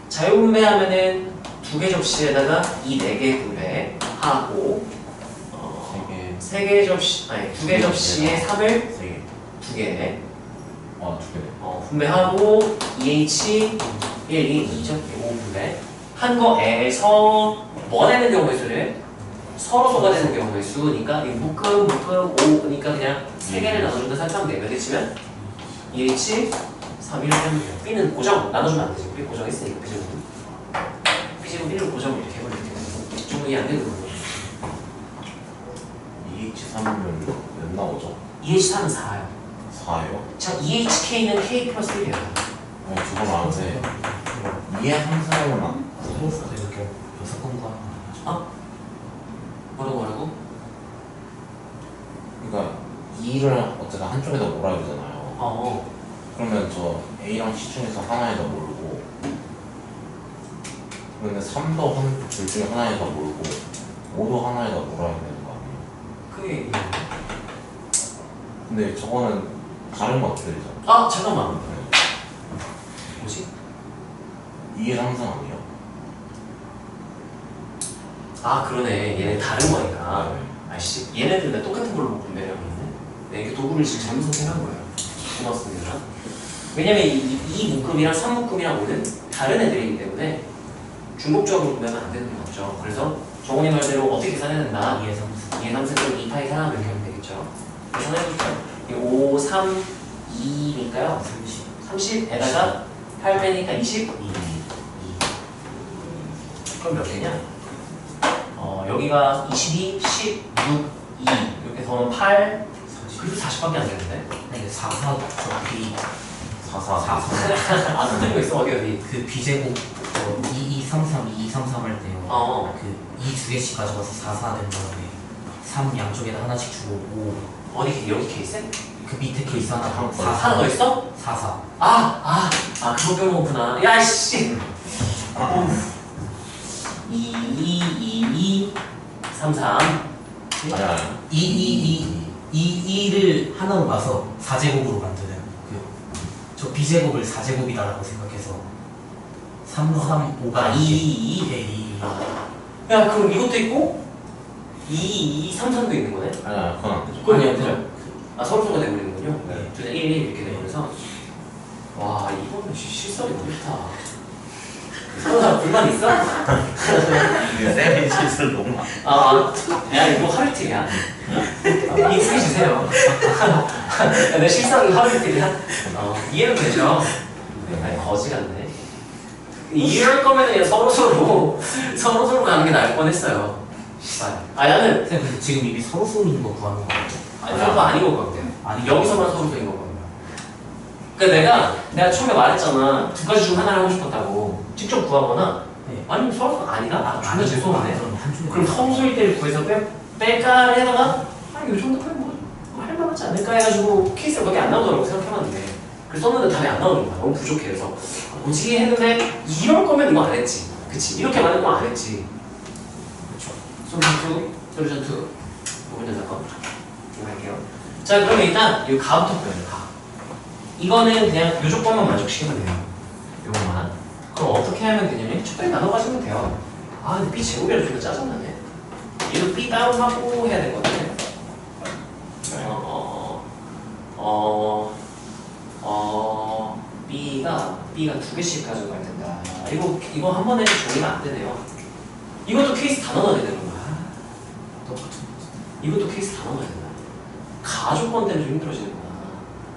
자유분배하면은 2개 접시에다가 이 4개 분배하고 3개 접시, 아니 2개 접시에 3을 2개 두 개. 분배하고 2H 1, 2, 2죠? 5분배 한 거에서 뭐 되는 경우의 수를 서로 소가 되는 경우의 수니까 이 묶음 5니까 그냥 3개를 나눠준다 생각하면 돼. 몇 H면? 2H 3 이렇게 하면 돼요. B는 고정 나눠주면 안 되지. 우리 고정했으니까 B제곱은 B제곱 1로 고정을 이렇게 해버리면 되거든요. 좀 이해 안 되는 거고 2H3은 몇 나오죠? 2H3은 4예요. 4예요? 자 2HK는 K 플러스 1이에요. 그건 아는데 2의 함수는 안 서로서로 이렇게 여섯 공부하는 거 아니죠? 뭐라고? 그러니까 2를 어쨌든 한쪽에다 몰아야 되잖아요. 그러면 저 A랑 C 중에서 하나에다 몰고 근데 3도 둘 중에 하나에다 몰고 5도 하나에다 몰아야 되는 거 아니에요? 그게 근데 저거는 다른 거 어떻게 되잖아. 잠깐만 네. 뭐지? 2의 함수 아니에요? 그러네 얘네 다른 거니까 네. 아이씨 얘네들 왜 똑같은 걸로 분배를 하고 있네? 내가 이렇게 도구를 지금 잘못 선택한 거예요. 고맙습니다. 왜냐면 이 묶음이랑 3묶음이랑 5는 다른 애들이기 때문에 중복적으로 분배하면 안 되는 거죠. 그래서 정훈이 말대로 어떻게 계산해야 된다? 2의 3수 2의 3승을 2파이 4 이렇게 하면 되겠죠. 계산해볼게요. 5, 3, 2니까요 30 30에다가 8 빼니까 20 2 그럼 몇 개냐? 여기가 22, 16, 2 이렇게 더하면 8 그래도 40밖에 안 되는데? 이게 4, 4, B 4, 4, 4, 4 안 틀린 거 있어 어디 그 B제곱 2, 2, 3, 3, 2, 3, 3 할 때요 그 2 두 개씩 가져가서 4, 4 된 다음에 3 양쪽에다 하나씩 주고 5 어디 여기 케이스? 그 밑에 케이스 하나 하나 4, 하나 더 있어? 4, 4 그거 빼먹었구나. 야이씨 2, 2, 3, 3 아니야 2를 하나로 봐서 4제곱으로 만드는 저 B제곱을 4제곱이다라고 생각해서 3, 3, 5가 2, 2 야 그럼 이것도 있고 2, 2, 3, 3도 있는 거네? 아니야 그건 안 되죠. 그건 그죠? 서로 소가 되버리는군요. 네. 둘 다 1, 1 이렇게 되면서 와 이거는 실수하기 너무 좋다. 서로 불만 있어? 쌤이 실수를 너무 많아. 야 이거 하루 이틀이야. 인수해 주세요. 야, 내 실수하는 거 하루 이틀이야. 이해는 되죠? 아니 거지 같네. 이럴 거면 그냥 서로 가는 게 나을 뻔했어요. 나는 쌤 근데 지금 이미 서로 쏘는 거 구하는 거 같아요. 서로가 아닌 것 같아요. 아닌 여기서만 서로인 것 같아요. 그러니까 내가 처음에 말했잖아. 두 가지 중 하나를 하고 싶었다고. 직접 구하거나 네. 아니면 서로가 아니다? 존나 죄송하네. 그럼 한쪽에 그럼 성수일 때를 구해서 뺄까 해다가 이 정도면 뭐 할만하지 않을까 해가지고 케이스가 몇 개 안 나오더라고 생각해봤는데 그래서 썼는데 답이 안 나오는 거야. 너무 부족해. 그래서 뭐지 했는데 이럴 거면 이거 안 했지. 그치? 이렇게 많은 거 안 했지. 솔루션 2 이거 잠깐 이거 할게요. 자 그러면 일단 이 가부터 보여요. 가. 이거는 그냥 요 조건만 만족시키면 돼요. 요것만. 그럼 어떻게 하면 되냐면 첫 번째 나눠 가지면 돼요. 근데 B 제곱이라 좀 짜증나네. 얘도 B 따로 하고 해야 될 것 같아. B가 두 개씩 가져가야 된다. 이거 한 번에 정리가 안 되네요. 이것도 케이스 다 넣어야 되는 거야. 똑같은 이것도 케이스 다 넣어야 된다. 가 조건 때문에 좀 힘들어지는구나.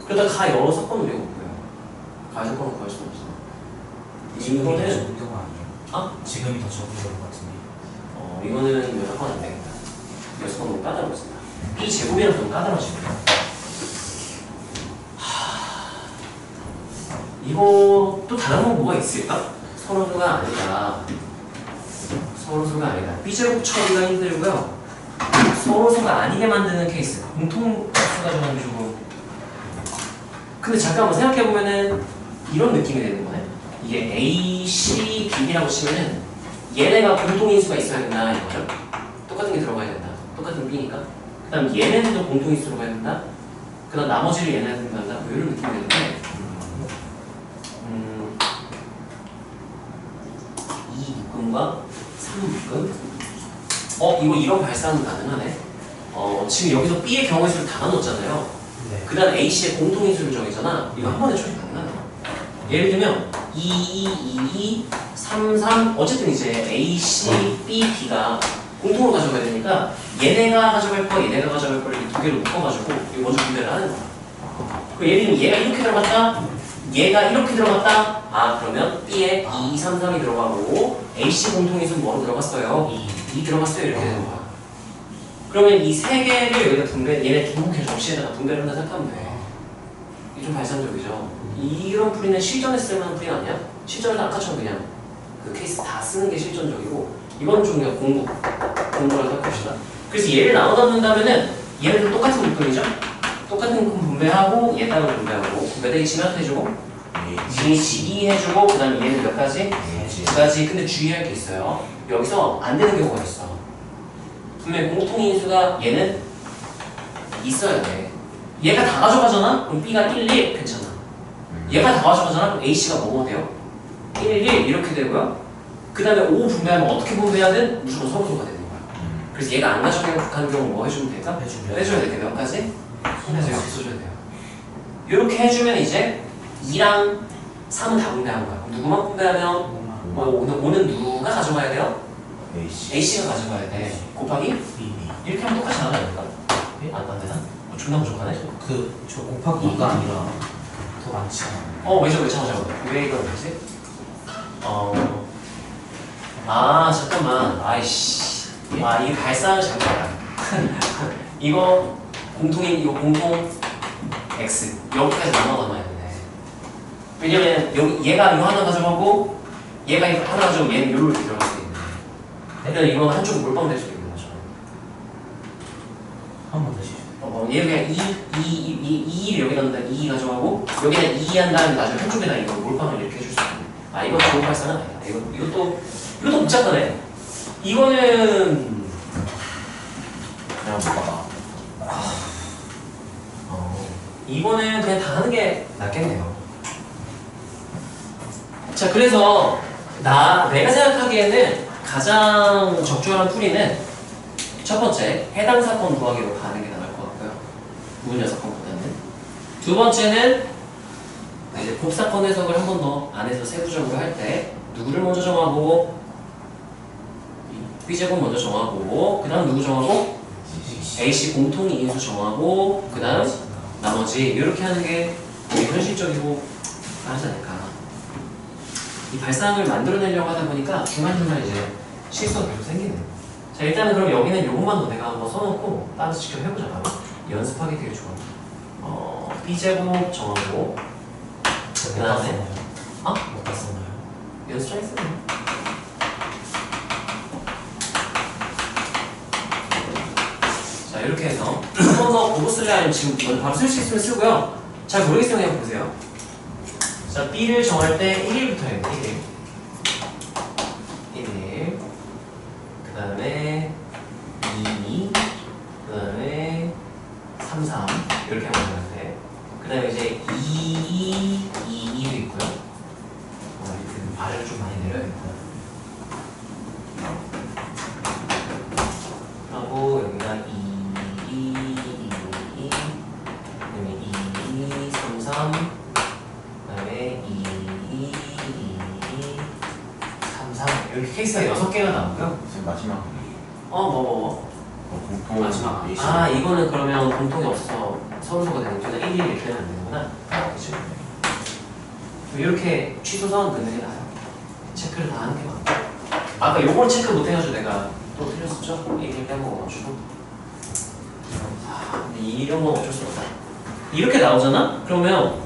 그러다 가 여러 사건을 우리가 못 구해요. 가 조건을 구할 수는 없어. 지금이 더 이거는 적은 경우 아니에요? 지금이 더 적은 경우 같은데 이거는 몇 사건 안 되겠다. 몇 사건 너무 까다로워진다. B 제곱이랑 좀 까다로워집니다. 이거 또 다른 건 뭐가 있을까? 서로수가 아니다. 서로수가 아니다. B 제곱 처리가 힘들고요. 서로수가 아니게 만드는 케이스. 공통수가 좀 주고. 근데 잠깐만 생각해보면은 이런 느낌이 되는 거네. 이게 A, C, B라고 치면은 얘네가 공통인수가 있어야 된다 이거죠. 똑같은 게 들어가야 된다. 똑같은 B니까. 그 다음 얘네들도 공통인수로 가야 된다. 그 다음 나머지를 얘네들도 한다. 뭐 이런 느낌이 되는데 2묶음과 3묶음 이거 이런 발상은 가능하네. 지금 여기서 B의 경우의 수를 다 나눴잖아요. 네. 그 다음 A씨의 공통인수를 정했잖아. 이거 한 번에 처리 가능하네. 예를 들면 3, 3 어쨌든 이제 A, C, B, D가 공통으로 가져가야 되니까 얘네가 가져갈 거, 얘네가 가져갈 거를 두 개로 묶어가지고 이거 먼저 분배를 하는 거야. 그 예를 들면 얘가 이렇게 들어갔다, 얘가 이렇게 들어갔다. 아 그러면 B에 2, 3, 3이 들어가고 AC 공통인수는 뭐로 들어갔어요? 2 들어갔어요. 이렇게 되는 거야. 그러면 이 세 개를 여기다 분배, 얘네 두 개 접시에다가 분배를 한다 생각하면 돼. 이게 좀 발상적이죠. 이런 풀이는 실전에 쓸만한 풀이 아니야? 실전에서 아까처럼 그냥 그 케이스 다 쓰는 게 실전적이고 이건 좀 그냥 공부라고 생각합시다. 그래서 얘를 나눠 놓는다면은 얘네들 똑같은 묶음이죠? 똑같은 묶음 분배하고 얘 따로 분배하고 분배되기 치면 해주고 G 해주고 그 다음에 얘는 몇 가지? 두 가지. 근데 주의할 게 있어요. 여기서 안 되는 경우가 있어. 분명히 공통인수가 얘는 있어야 돼. 얘가 다 가져가잖아? 그럼 B가 1, 1 괜찮아. 얘가 다 가져가잖아? 그럼 AC가 뭐가 돼요? 1, 1 이렇게 되고요. 그 다음에 5 분배하면 어떻게 분배하든 무조건 서로서가 되는 거야. 그래서 얘가 안 가져가는 경우 뭐 해주면 될까? 해줘야 돼. 몇 가지? 해서 여기 써줘야 돼요. 이렇게 해주면 이제 2랑 3은 다 분배한 거야. 누구만 분배하면 뭐 5는 누가 가져가야 돼요? AC가 가져가야 돼. 곱하기? 이렇게 하면 똑같이 나가야 될까? 안 되나? 존나 부족하네? 저 곱하기 2가 아니라 더 많지 않아. 왜 잠깐만. 왜 이걸 되지? 잠깐만. 아이씨. 이 발상을 잘못했다. 이거 공통 X. 여기까지 남아야 되네. 왜냐면 얘가 이거 하나 가져가고 얘가 이거 하나 가져가고 얘는 요렇게 들어갈 수 있네. 그러니까 이거 한쪽 몰빵될 수도 있는 거죠. 한 번 다시. 얘 그냥 2를 여기다 넣는다 2 가져가고 여기다 2 한 다음에 나중에 한쪽에다 이거 몰빵을 이렇게 해줄 수 있네. 이건 좋은 발상은 아니다. 이것도 복잡하네. 이거는 그냥 못 받아. 이거는 그냥 다 하는 게 낫겠네요. 자, 그래서 내가 생각하기에는 가장 적절한 풀이는 첫 번째, 해당 사건 구하기로 가는 게 나을 것 같고요. 무분야 사건보다는. 두 번째는 이제 곱사건 해석을 한 번 더 안에서 세부적으로 할 때 누구를 먼저 정하고 B제곱 먼저 정하고 그 다음 누구 정하고 AC 공통이 인수 정하고 그 다음 나머지 이렇게 하는 게 되게 현실적이고 하지 않을까. 이 발상을 만들어내려고 하다 보니까 중간중간 이제 실수가 계속 생기는. 자 일단은 그럼 여기는 요것만 더 내가 한번 써놓고 따라서 직접 해보자. 바로 연습하기 되게 좋아. B제곱 정하고 그 다음에 못 봤었나요? 연습 잘 했어요. 자 이렇게 해서 한 번 더 보고 쓸래 아니면 지금 이건 바로 쓸 수 있으면 쓰고요. 잘 모르겠으면 그냥 보세요. 자 B를 정할 때 1일부터 해요. 1일 그 다음에 2 그 다음에 3, 3 이렇게 하면 되는데 그 다음에 이제 2, 2도 있고요. 발을 좀 많이 내려야겠다. 하고 여기가 2, 그다음에 2, 3, 3 그다음에 2, 3, 3 이렇게 케이스가 6개가 나오고요. 지금 마지막 공통 마지막. AC. 이거는 그러면 공통이 없어서 서로서가 되는 거는 1, 1 이렇게 되면 안 되는구나. 그렇죠. 이렇게 취소선 넣는 게 나아요. 체크를 다 하는 게 맞고. 아까 요걸 체크 못 해가지고 내가 또 틀렸었죠? 1, 빼먹어가지고. 근데 이런 건 어쩔 수 없다. 이렇게 나오잖아? 그러면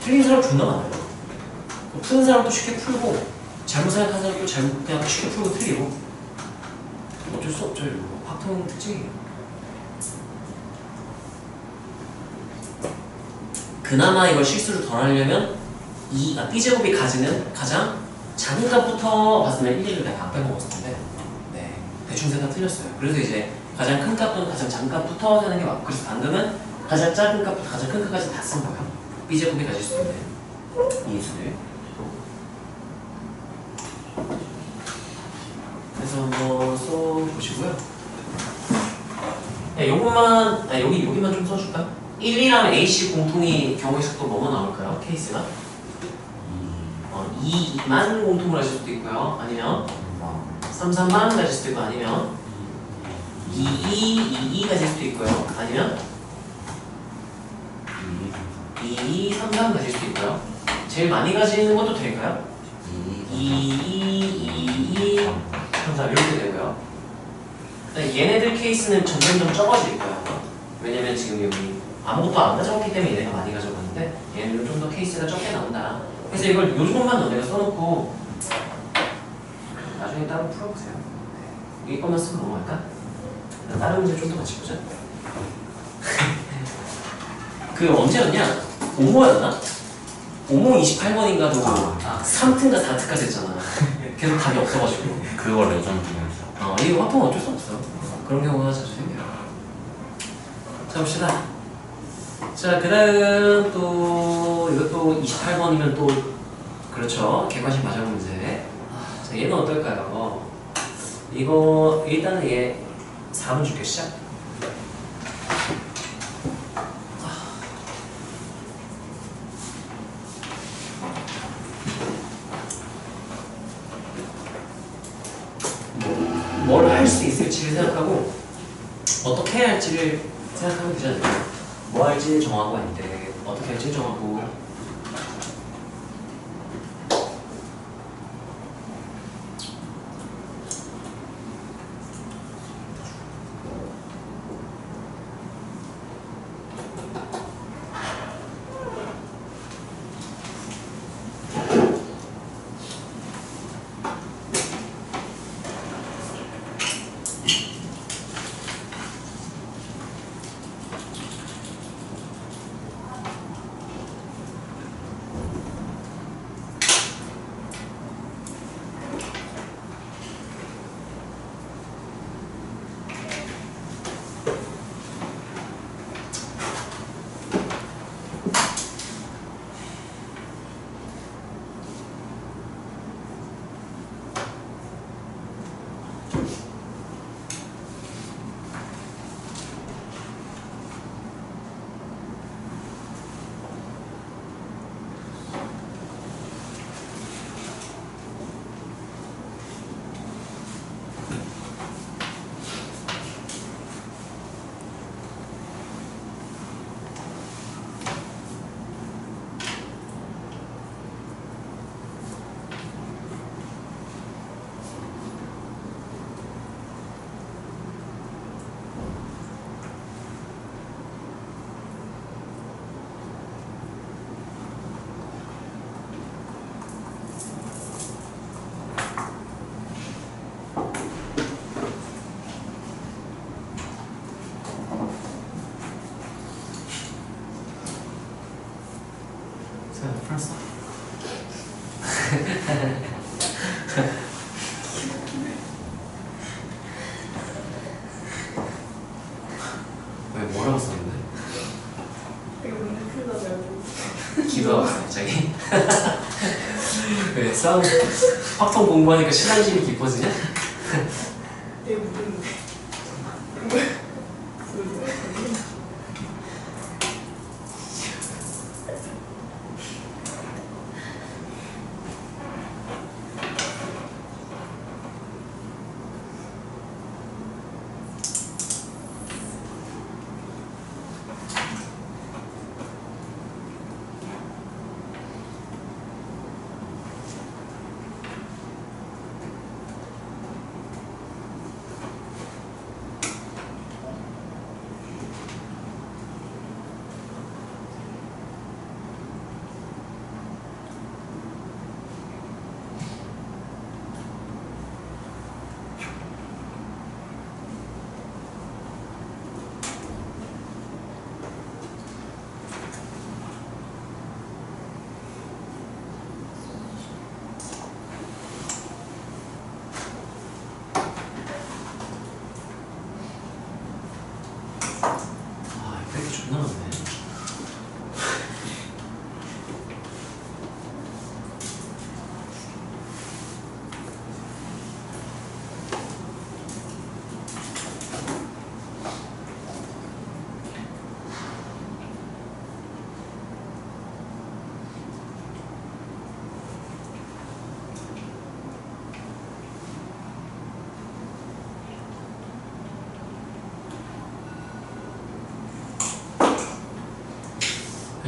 틀린 사람 존나 많아요. 푸는 사람도 쉽게 풀고 잘못 생각하는 사람도 잘못 그냥 쉽게 풀고 틀리고 어쩔 수 없죠. 이거 확통 특징이에요. 그나마 이걸 실수를 덜 하려면 B제곱이 가지는 가장 작은 값부터 봤으면 1, 1을 내가 안 빼먹었을 텐데 네, 대충 생각 틀렸어요. 그래서 이제 가장 큰 값은 가장 작은 값부터 하는 게 맞고 그래서 방금은 가장 작은 값부터 가장 큰 값까지 다 쓴 거예요. B제곱이 가질 수 있는 인수들. 그래서 한번 써보시고요. 요것만, 여기만 좀 써줄까? 1, 2라면 AC 공통이 경우의 속도 뭐뭐 나올까요? 케이스가? 2만 공통으로 가질 수도 있고요. 아니면 3, 3만 가질 수도 있고, 아니면 2, 2 가질 수도 있고요. 아니면 2, 3, 3 가질 수도 있고요. 제일 많이 가지는 것도 될까요? 2, 3, 3 이렇게 되고요. 얘네들 케이스는 점점점 적어질 거예요. 왜냐면 지금 여기 아무것도 안 가져왔기 때문에 얘네가 많이 가져갔는데 얘네들은 좀 더 케이스가 적게 나온다. 그래서 이걸 요 조금만 너네가 써놓고 나중에 따로 풀어보세요. 이 것만 쓰고 넘어갈까? 다른 문제 좀 더 같이 보자. 그 언제였냐? 5모였나? 5모 28번인가도 3트인가 4트까지 했잖아. 계속 답이 없어가지고. 그거 레전드였어. 이거 화풍은 어쩔 수 없어. 그런 경우가 자주 생겨요. 자, 봅시다. 자, 그 다음 또, 이것도 28번이면 또, 그렇죠. 객관식 마저 문제. 자, 얘는 어떨까요? 이거, 일단은 얘 4번 줄게, 시작. 뭘 할 수 있을지를 생각하고 어떻게 해야 할지를 생각하면 되잖아요. 뭐 할지 정하고 아닌데 어떻게 할지 정하고. 풀었어. 왜 뭐라고 썼는데? 이거 문제 풀다냐고. 기도하고 갑자기? 왜 싸움 확통 공부하니까 신앙심이 깊어지냐? 이게 무슨 이펙트 존나 많네.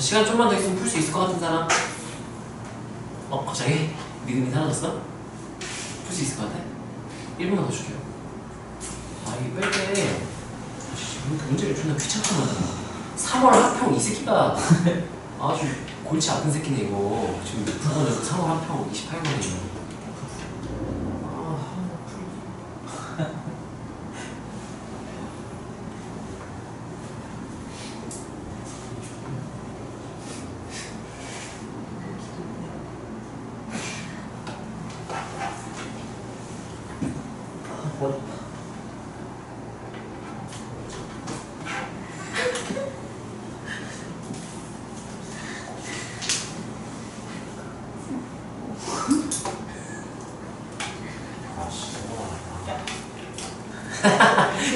시간 좀만 더 있으면 풀 수 있을 것 같은 사람? 갑자기? 믿음이 사라졌어? 풀 수 있을 것 같아? 1분만 더 줄게요. 이거 뺄 때 이렇게 문제를 존나 귀찮게 만드나. 3월 합평 이 새끼가 아주 골치 아픈 새끼네 이거. 지금 부분에서 3월 합평 28번이에요.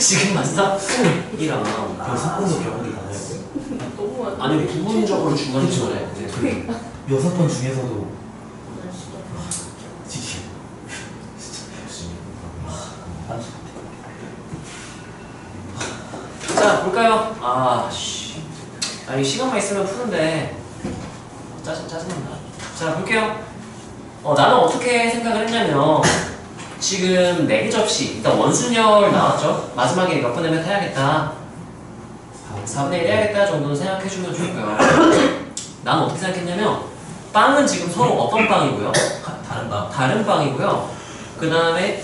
지금 맞어? 이랑 여섯 번도 경험이 나와요. 너무 많아. 아니 부분적으로 중간중간에 네. 6번 중에서도 지치. 자 볼까요? 아니 시간만 있으면 푸는데 짜증난다. 자 볼게요. 나는 어떻게 생각을 했냐면 지금 4개 접시 일단 원순열 나왔죠? 마지막에 몇 분의 몇 해야겠다 4분의 1 해야겠다 정도는 생각해주면 좋고요. 나는 어떻게 생각했냐면 빵은 지금 서로 어떤 빵이고요? 다른 거 다른 빵이고요. 그 다음에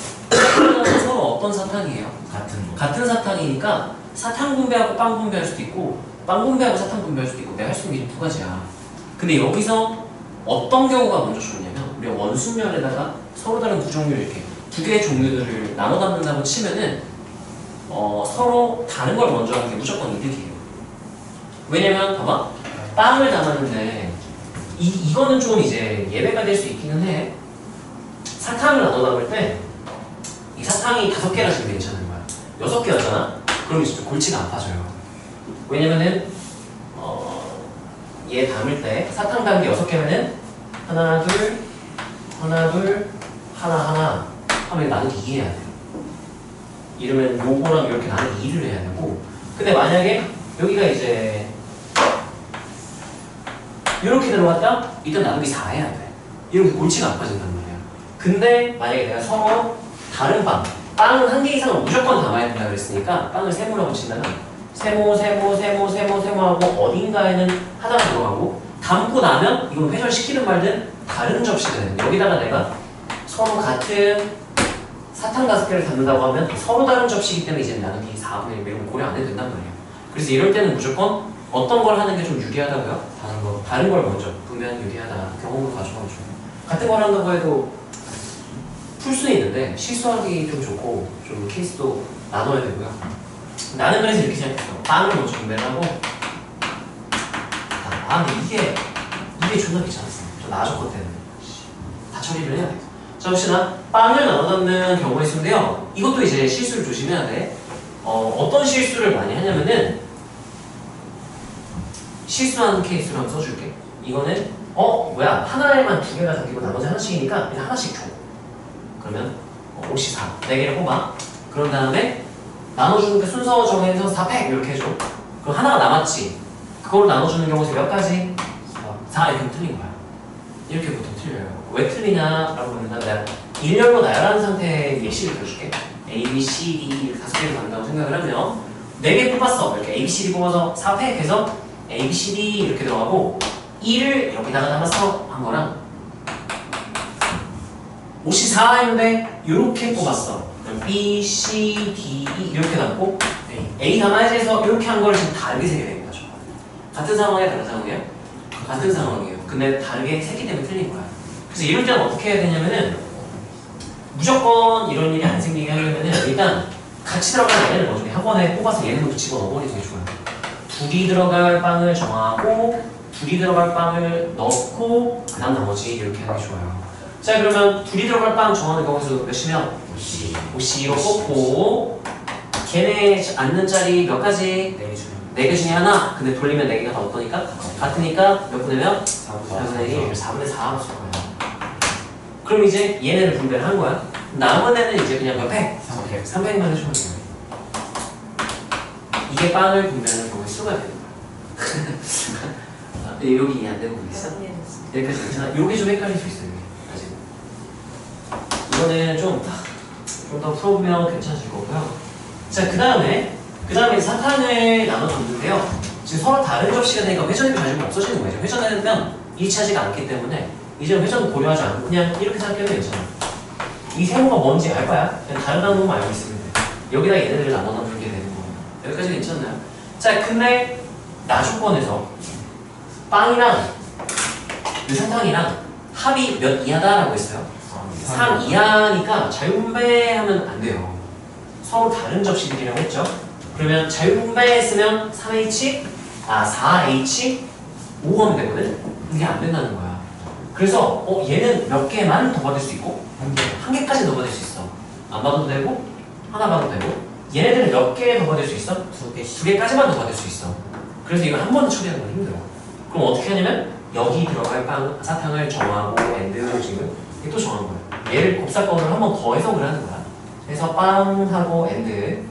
서로 어떤 사탕이에요? 같은 거. 같은 사탕이니까 사탕 분배하고 빵 분배할 수도 있고 빵 분배하고 사탕 분배할 수도 있고 내가 할 수 있는 게 두 가지야. 근데 여기서 어떤 경우가 먼저 좋냐면 우리가 원순열에다가 서로 다른 두 종류 이렇게 두 개의 종류들을 나눠 담는다고 치면은 서로 다른 걸 먼저 하는 게 무조건 이득이에요. 왜냐면 봐봐 빵을 담았는데 이거는 좀 이제 예외가 될 수 있기는 해. 사탕을 나눠 담을 때 이 사탕이 5개라 지금 괜찮은 거야. 6개였잖아? 그럼 이제 좀 골치가 아파져요. 왜냐면은 얘 담을 때 사탕 담은 게 6개면은 하나 둘 하나 하면 나누기 2 해야 돼요. 이러면 요거랑 이렇게 나누기 2를 해야 되고 근데 만약에 여기가 이제 이렇게 들어갔다? 일단 나누기 4 해야 돼. 이렇게 골치가 아파진단 말이야. 근데 만약에 내가 서로 다른 빵은 1개 이상은 무조건 담아야 된다 그랬으니까 빵을 세모라고 친다면 세모하고 어딘가에는 하나가 들어가고 담고 나면 이건 회전시키든 말든 다른 접시가 되는 거야. 여기다가 내가 서로 같은 사탕 5개를 담는다고 하면 서로 다른 접시이기 때문에 이제 나누기 4분의 1 이런 거 고려 안 해도 된단 말이에요. 그래서 이럴 때는 무조건 어떤 걸 하는 게 좀 유리하다고요? 다른 걸 먼저 분명히 유리하다. 경험을 가져가죠. 같은 걸 한다고 해도 풀 수는 있는데 실수하기 좀 좋고 좀 케이스도 나눠야 되고요. 나는 그래서 이렇게 생각했어. 빵을 먼저 분배를 하고 근데 이게 존나 귀찮았어. 저 나아졌 때는 다 처리를 해야 돼. 자 봅시다. 빵을 나눠 담는 경우가 있는데요. 이것도 이제 실수를 조심해야 돼. 어떤 실수를 많이 하냐면은 실수하는 케이스로 한번 써줄게. 이거는 뭐야 하나에만 2개가 담기고 나머지 하나씩이니까 그냥 하나씩 줘. 그러면 5시 4 4개를 뽑아. 그런 다음에 나눠주는 게 순서 정해서 4팩 이렇게 해줘. 그럼 하나가 남았지. 그걸 나눠주는 경우에서 몇 가지? 4 이렇게 틀린 거야. 이렇게 보통 틀려요. 왜 틀리냐라고 보면 내가 일렬로 나열하는 상태의 예시를 들어줄게. A, B, C, D 5개를 받는다고 생각을 하면 4개 뽑았어. 이렇게 A, B, C, D 뽑아서 4팩 해서 A, B, C, D 이렇게 들어가고 1을 여기다가 담아서 한 거랑 54 했는데 이렇게 뽑았어. B, C, D, E 이렇게 담고 A 담아야지 해서 이렇게 한 거를 지금 다르게 세게 된 거죠. 같은 상황이야 다른 상황이야? 같은 상황이에요. 근데 다르게 세기 때문에 틀린 거야. 그래서 이럴 때는 어떻게 해야 되냐면은 무조건 이런 일이 안 생기게 하려면은 일단 같이 들어가는 얘를 먼저 학원에 뽑아서 얘는 집어넣어버리는 게 좋아요. 둘이 들어갈 빵을 정하고 둘이 들어갈 빵을 넣고 그 다음 나머지 이렇게 하는 게 좋아요. 자 그러면 둘이 들어갈 빵 정하는 경우에서 몇이면? 5C로 뽑고 걔네 앉는 자리 몇 가지? 4개 중에 하나. 근데 돌리면 4개가 다 어떠니까? 같으니까 몇 분의 몇? 4분의 1, 4분의 4 쓸 거야. 그럼 이제 얘네를 분배를 한 거야. 남은 애는 이제 그냥 몇 팩? 3팩만 해주면 돼요. 이게 빵을 분배하는 경우의 수가 되는 거야. 여기 이해 안 되는 부분 있어? 여기까지 괜찮아? 요게 좀 헷갈릴 수 있어요. 아직. 이거는 좀 더 풀어보면 괜찮을 거고요. 자, 그 다음에 사탕을 나눠줬는데요. 지금 서로 다른 접시가 되니까 회전이 가지고 없어지는 거예요. 회전하면 일치하지가 않기 때문에 이제는 회전 고려하지 않고 그냥 이렇게 생각해도 괜찮아요. 이 세모가 뭔지 알 거야? 그냥 다르다는 것만 알고 있으면 돼. 여기다 얘네들을 나눠 놓게 되는 거예요. 여기까지 괜찮나요? 자, 근데 나 조건에서 빵이랑 이 사탕이랑 합이 몇 이하다라고 했어요? 3 이하니까 자유분배하면 안 돼요. 서로 다른 접시들이라고 했죠? 그러면 자유분배했으면 4H 5하면 되거든? 이게 안 된다는 거야. 그래서 얘는 몇 개만 더 받을 수 있고 한 개까지 더 받을 수 있어. 안 받아도 되고 하나 받아도 되고 얘네들은 몇 개 더 받을 수 있어? 두 개까지만 더 받을 수 있어. 그래서 이거 한 번에 처리하는 건 힘들어. 그럼 어떻게 하냐면 여기 들어갈 사탕을 정하고 엔드 지금 이게 또 정한 거야. 얘를 곱사건으로 한 번 더 해석을 하는 거야. 그래서 빵하고 엔드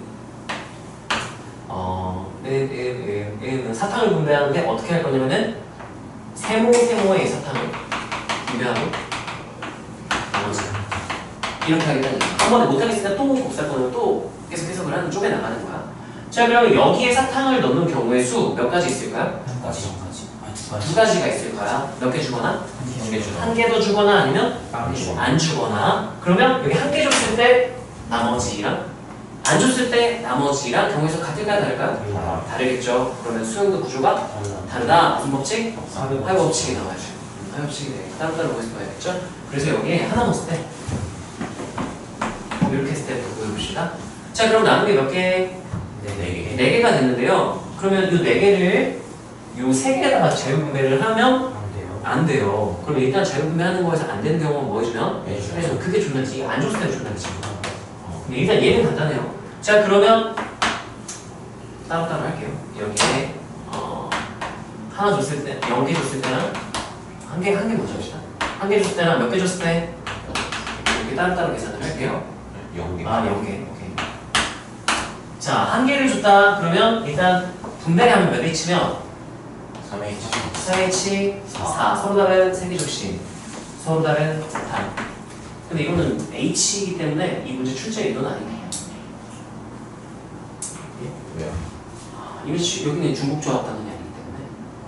사탕을 분배하는데 어떻게 할 거냐면은 세모의 사탕을 분배하고 나머지 이렇게 하겠다는 거야. 한 번에 못하겠으니까 또 곱사건으로 또 계속 해석을 하는 쪽에 나가는 거야. 자, 그럼 여기에 사탕을 넣는 경우의 수 몇 가지 있을까요? 한 가지 정가지. 두 가지가 있을 거야. 몇 개 주거나? 두 개 주거나. 한 개 더 주거나 아니면 안 주거나. 그러면 여기 한 개 줬을 때 나머지랑 안 줬을 때 나머지랑 경우에서 같을까요? 다를까요? 다르겠죠. 그러면 수용도 구조가 다르다. 무슨 법칙? 하위 법칙이 나와야죠. 하위 법칙이 돼. 따로따로 보여야겠죠. 그래서 여기에 하나 넣었을 때 이렇게 했을 때 보여봅시다. 자, 그럼 남은 게 몇 개? 네 개가 됐는데요. 그러면 이 네 개를 요 세 개에다가 자유분배를 하면 안 돼요. 그럼 일단 자유분배하는 거에서 안 되는 경우는 뭐 해주면? 그래서 그게 존나지. 안 줬을 때 존나지. 근데 일단 얘는 간단해요. 자, 그러면 따로따로 할게요. 여기에 하나 줬을 때, 0개 줬을 때랑 한 개 먼저 합시다. 한 개 줬을 때랑 몇 개 줬을 때 이렇게 따로따로 계산을 할게요. 0개. 0개. 오케이. 자, 한 개를 줬다. 그러면 일단 분배를 하면 몇 H면 4H 4 서로 다른 세개 접시 서로 다른 단. 근데 이거는 H이기 때문에 이 문제 출제 의도는 아니에요. 왜요? 여기는 중복조합 단원이 아니기 때문에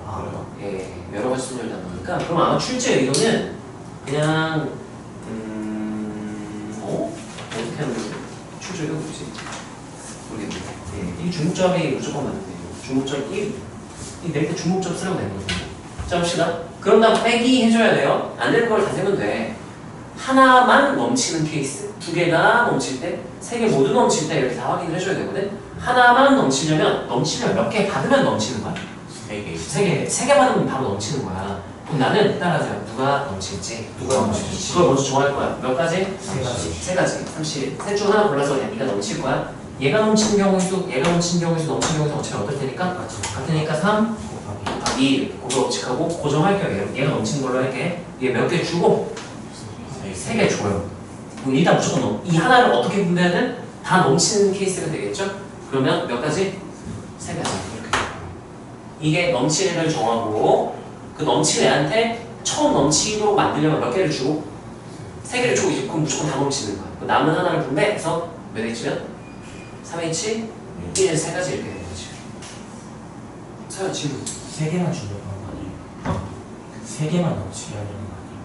그래요? 예, 여러 가지 순서를 담으니까 그럼 아마 출제 의도는 그냥 어떻게 하는 거지? 출제 의도가 뭐지? 모르겠는데 예, 이 중복조합이 무조건 맞는데요. 중복조합 낼때 중복조합 쓰라고 되는 거죠. 자, 봅시다. 그럼 나 빼기 해줘야 돼요. 안 되는 걸 다 세면 돼. 하나만 넘치는 케이스, 두 개가 넘칠 때, 세 개 모두 넘칠 때 이렇게 다 확인을 해줘야 되거든. 하나만 넘치면 몇 개 받으면 넘치는 거야? 세 개 받으면 바로 넘치는 거야. 그럼 나는 따라하세요. 누가 넘칠지. 그걸 먼저 정할 거야. 몇 가지? 세 가지. 30. 셋 중 하나 골라서 그냥 네가 넘칠 거야. 얘가 넘치는 경우의 수, 넘치는 경우의 수 어차피 어떨 테니까? 같으니까 3 곱하기 그거 법칙하고 고정할 거예요. 얘가 넘치는 걸로 할게. 얘 몇 개 주고 3개 줘요. 그럼 일단 무조건 이 하나를 어떻게 분배하든 다 넘치는 케이스가 되겠죠? 그러면 몇 가지? 3가지. 이렇게. 이게 넘치는 애를 정하고 그 넘치는 애한테 처음 넘치도록 만들려면 몇 개를 주고 3개를 주고 이제 그럼 무조건 다 넘치는 거야. 남은 하나를 분배해서 몇 H면? 3H 1에 3가지 이렇게 되는 거지. 사연 질문. 세 개만 주려고 하는 거 아니에요? 세 개만 넘치게 하려는 거 아니에요?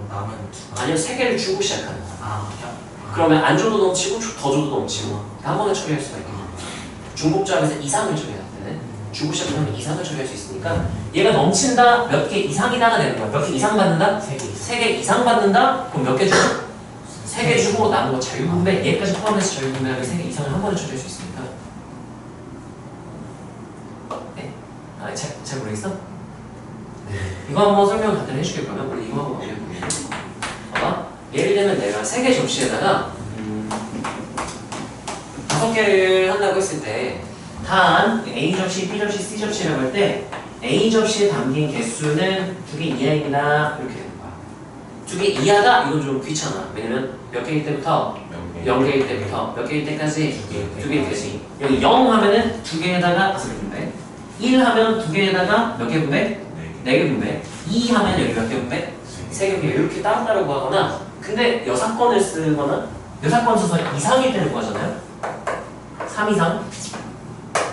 그럼 남은 두 가지. 아니요, 3개를 주고 시작하는 거야. 그냥 그러면 안 줘도 넘치고 더 줘도 넘치고 한 번에 처리할 수가 있겠네. 중복조합에서 이상을 처리할 때는 주고 시작하면 이상을 처리할 수 있으니까 얘가 넘친다 몇 개 이상이다가 되는 거야. 몇 개 이상 받는다? 3개 이상 받는다? 그럼 몇 개 주고? 3개 주고 남은 거 자유분배 얘까지 포함해서 자유분배하면 3개 이상을 한 번에 처리할 수 있으니까. 네? 잘 모르겠어? 네. 이거 한번 설명 간단히 해줄게. 그러면 우리 이거 한번 넘겨볼게요. 봐봐. 예를 들면 내가 3개 접시에다가 5개를 한다고 했을 때 단 A 접시, B 접시, C 접시라고 할 때 A 접시에 담긴 개수는 2개 이하입니다. 이렇게 되는 거야. 2개 이하다? 이건 좀 귀찮아. 왜냐면 몇 개일 때부터 0개일 때부터 몇 개일 때까지 2개일 때까지 여기 0 하면은 2개에다가 1 하면 2개에다가 몇 개 분배? 4개 분배. 2 하면 여기 몇 개 분배? 3개 분배. 이렇게 따로따로 구하거나, 근데 여사건을 쓰거나, 여사건 써서 이상일 때는 구하잖아요? 3 이상?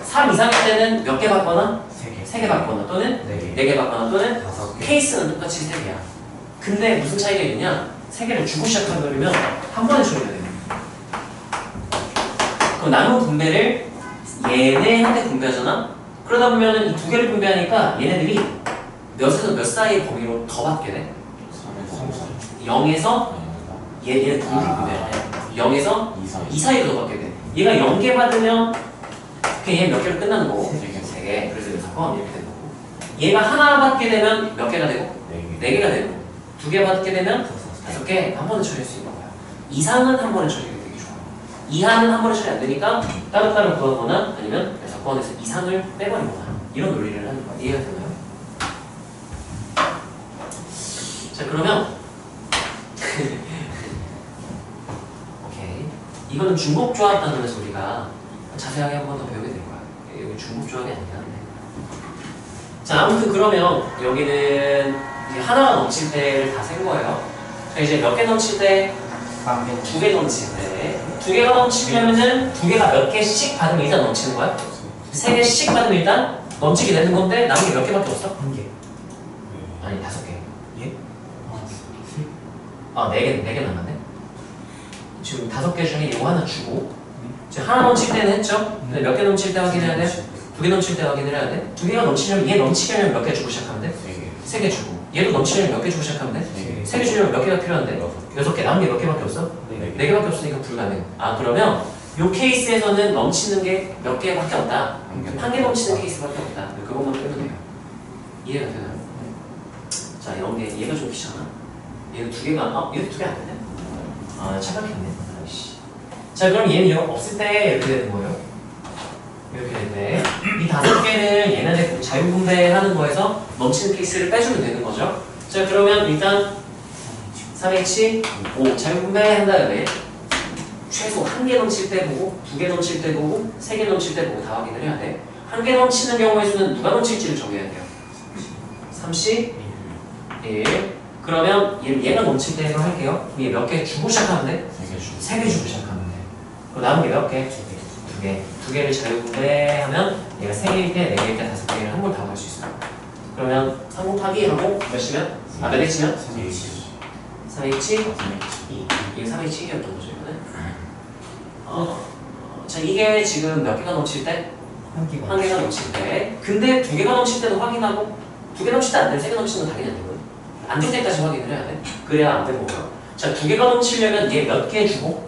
3 이상일 때는 몇 개 받거나, 3개 받거나, 또는 4개 받거나, 또는 케이스는 똑같이 3개야. 근데 무슨 차이가 있느냐? 3개를 주고 시작하려면 한 번에 처리해야 돼요. 그럼 나눈 분배를 얘네한테 분배하잖아? 그러다 보면은 이 2개를 분배하니까 얘네들이 몇에서 몇 사이의 범위로 더 받게 돼? 0에서 얘네 둘을 분배해. 0에서 2 사이로 더 받게 돼. 얘가 0개 받으면 그냥 얘 몇 개로 끝나는 거고 3개. 그래서 여기서 포함 이렇게 되는 거고, 얘가 하나 받게 되면 몇 개가 되고? 4개가 되고, 2개 받게 되면 5개 한 번에 처리할 수 있는 거야. 이상은 한 번에 처리가 되게 좋아요. 이하는 한 번에 처리 안 되니까 따로따로 구하거나 아니면 6번에서 이상을 빼버리거나 이런 논리를 하는 거야. 이해가 되나요? 자, 그러면 오케이. 이거는 중복조합 단원에서 우리가 자세하게 한 번 더 배우게 될 거야. 여기 중복조합이 아니긴 한데. 자, 아무튼 그러면 여기는 이제 하나가 넘칠 때를 다 센 거예요. 자, 이제 몇 개 넘칠 때? 2개 넘칠 때. 2개가 넘치려면은 2개가 몇 개씩 받으면 일단 넘치는 거야? 3개씩 받으면 일단 넘치게 되는 건데 남은 게 몇 개밖에 없어? 1개. 아니 5개. 예? 아, 4개 남았네. 지금 5개 중에 이거 하나 주고 지금 하나 넘칠 때는 했죠? 근데 몇 개 넘칠 때 확인해야 돼? 2개 넘칠 때 확인을 해야 돼? 2개가 넘치려면 얘 넘치려면 몇 개 주고 시작하면 돼? 3개 주고. 얘도 넘치려면 몇 개 주고 시작하면 돼? 3개 주려면 몇 개가 필요한데? 6개. 남은 게 몇 개밖에 없어? 4개밖에 없으니까 불가능. 아, 그러면 요 케이스에서는 넘치는 게 몇 개밖에 없다. 1개 넘치는 케이스밖에 없다. 그것만 빼면 돼요. 이해가 되나요? 자, 이런 게 얘가 좀 귀찮아. 얘는 2개가, 얘도 2개 안 되네? 아, 착각했네. 아이씨. 자, 그럼 얘는 이거 없을 때 이렇게 되는 거예요. 이렇게 되는데 이 5개는 얘네들 자유분배하는 거에서 넘치는 케이스를 빼주면 되는 거죠. 자, 그러면 일단 3H 5 자유분배한 다음에 최소 1개 넘칠 때 보고 2개 넘칠 때 보고 3개 넘칠 때 보고 다 확인을 해야 돼. 1개 넘치는 경우의 수는 누가 넘칠지를 정해야 돼요. 31. 그러면 얘가 넘칠 때로 할게요. 얘 몇 개 주고 시작하면 돼? 3개 주고 시작하면 돼. 그럼 남은 게 몇 개? 2개. 2개를 자유분배하면 얘가 3개일 때, 4개일 때, 5개를 한 번 다 구할 수 있어요. 그러면 3 곱하기 하고 몇이면? 아, 몇 H면? 3H 2. 이게 3H 1이었던 거죠, 이거는. 자, 이게 지금 몇 개가 넘칠 때? 1개가 넘칠 때. 근데 2개가 넘칠 때도 확인하고 2개 넘칠 때 안 되면 3개 넘치는 건 당연히 안 되거든. 안 될 때까지 확인을 해야 돼. 그래야 안 되는 거고요. 자, 2개가 넘치려면 얘 몇 개 주고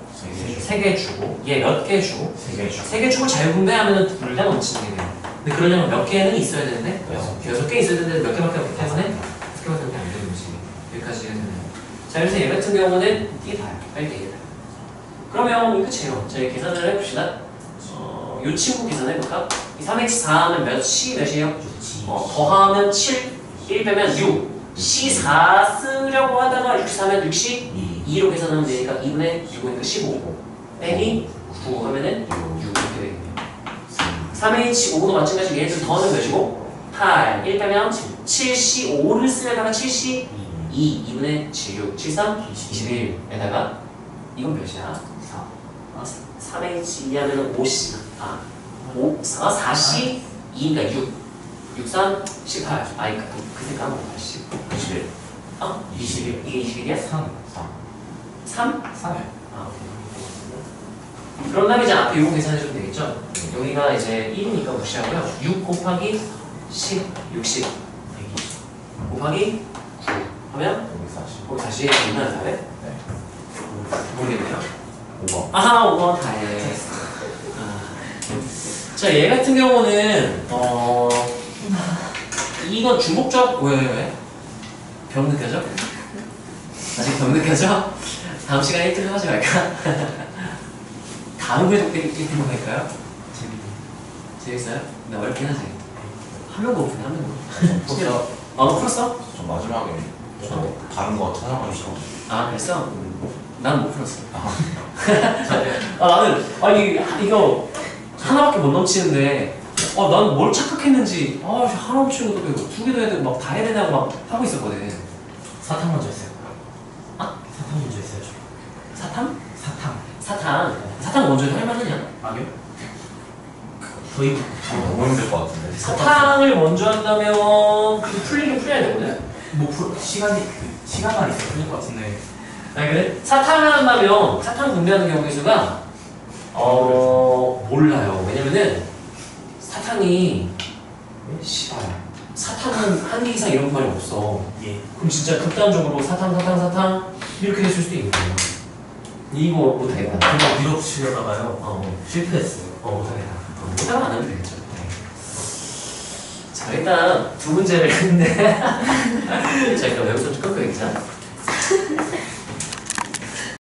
3개 주고 얘 몇 개 주고 3개 주고 자유분배하면 둘 다 넘치는 게 돼요. 근데 그러려면 몇 개는 있어야 되는데 6개 있어야 되는데 몇 개밖에 없기 때문에 6개밖에 안 되는 거지. 여기까지 해야 되나요? 자, 그래서 얘 같은 경우는 이게 다야. 빨리 이게 다야. 그러면 끝이에요. 저희 계산을 해봅시다. 이 친구 계산해볼까? 이 3x 4하면 몇이에요? 더하면 7, 1 빼면 6. C4 쓰려고 하다가 64면 62로 계산하면 되니까 2분의 6이니까 15. 빼기 9 하면은 6 이렇게 되겠네요. 3H5도 마찬가지로 얘네들 더하면 몇이고? 8. 1 빼면 7C5를 쓰려다가 7C2 2분의 76. 73, 21에다가 이건 몇이야? 3H2 하면은 5C. 4C 2니까 6. 63, 18. 아이, 그때 까먹어. 21. 21. 이게 21이야? 3? 3? 아, 오케이. 그런 다음에 이제 앞에 요거 계산해주면 되겠죠? 여기가 이제 1이니까 무시하고요. 6 곱하기 10, 60. 곱하기 9 하면? 거기 40. 얼마나 다해? 모르겠네요. 5번. 아하, 5번 다해. 자, 얘 같은 경우는 이건 중복조합. 왜? 병 느껴져? 아직 병 느껴져? 다음 시간에 1등 하지 말까? 다음 궤도 때 1등 할까요? 재밌어요? 나 어렵긴 하지. 한 명도 없네, 한 명도. 너 풀었어? 저 마지막에 저 다른 거 찾아가지고. 아, 그랬어? 난 못 풀었어. 나는 이거 하나밖에 못 넘치는데 난 뭘 착각했는지 하나 붙이고 또 되고 두 개도 해야 되고 막 다 해야 되냐고 막 하고 있었거든. 사탕 먼저 했어요. 아? 사탕 먼저 했어요. 저. 사탕? 사탕. 사탕 먼저 해도 할만하냐? 아니요? 거의 너무 힘들 것 같은데. 사탕을 먼저 한다면 그 풀리긴 풀려야 되거든? 시간만 있어요. 풀릴 것 같은데. 아니 그래? 사탕을 한다면 사탕 분배하는 경우의 수가 몰라요. 왜냐면은 사탕이 씨발 사탕은 한 개 이상 이런 말이 없어. 예. 그럼 진짜 극단적으로 사탕 이렇게 됐을 수도 있는 거야. 이거 못하겠다. 그거 밀어붙이려다가요. 실패했어요. 못하겠다. 못하면 안 하면 되겠죠. 네. 자 일단 두 문제를 했는데 자 일단 여기서 좀 끊고 있자.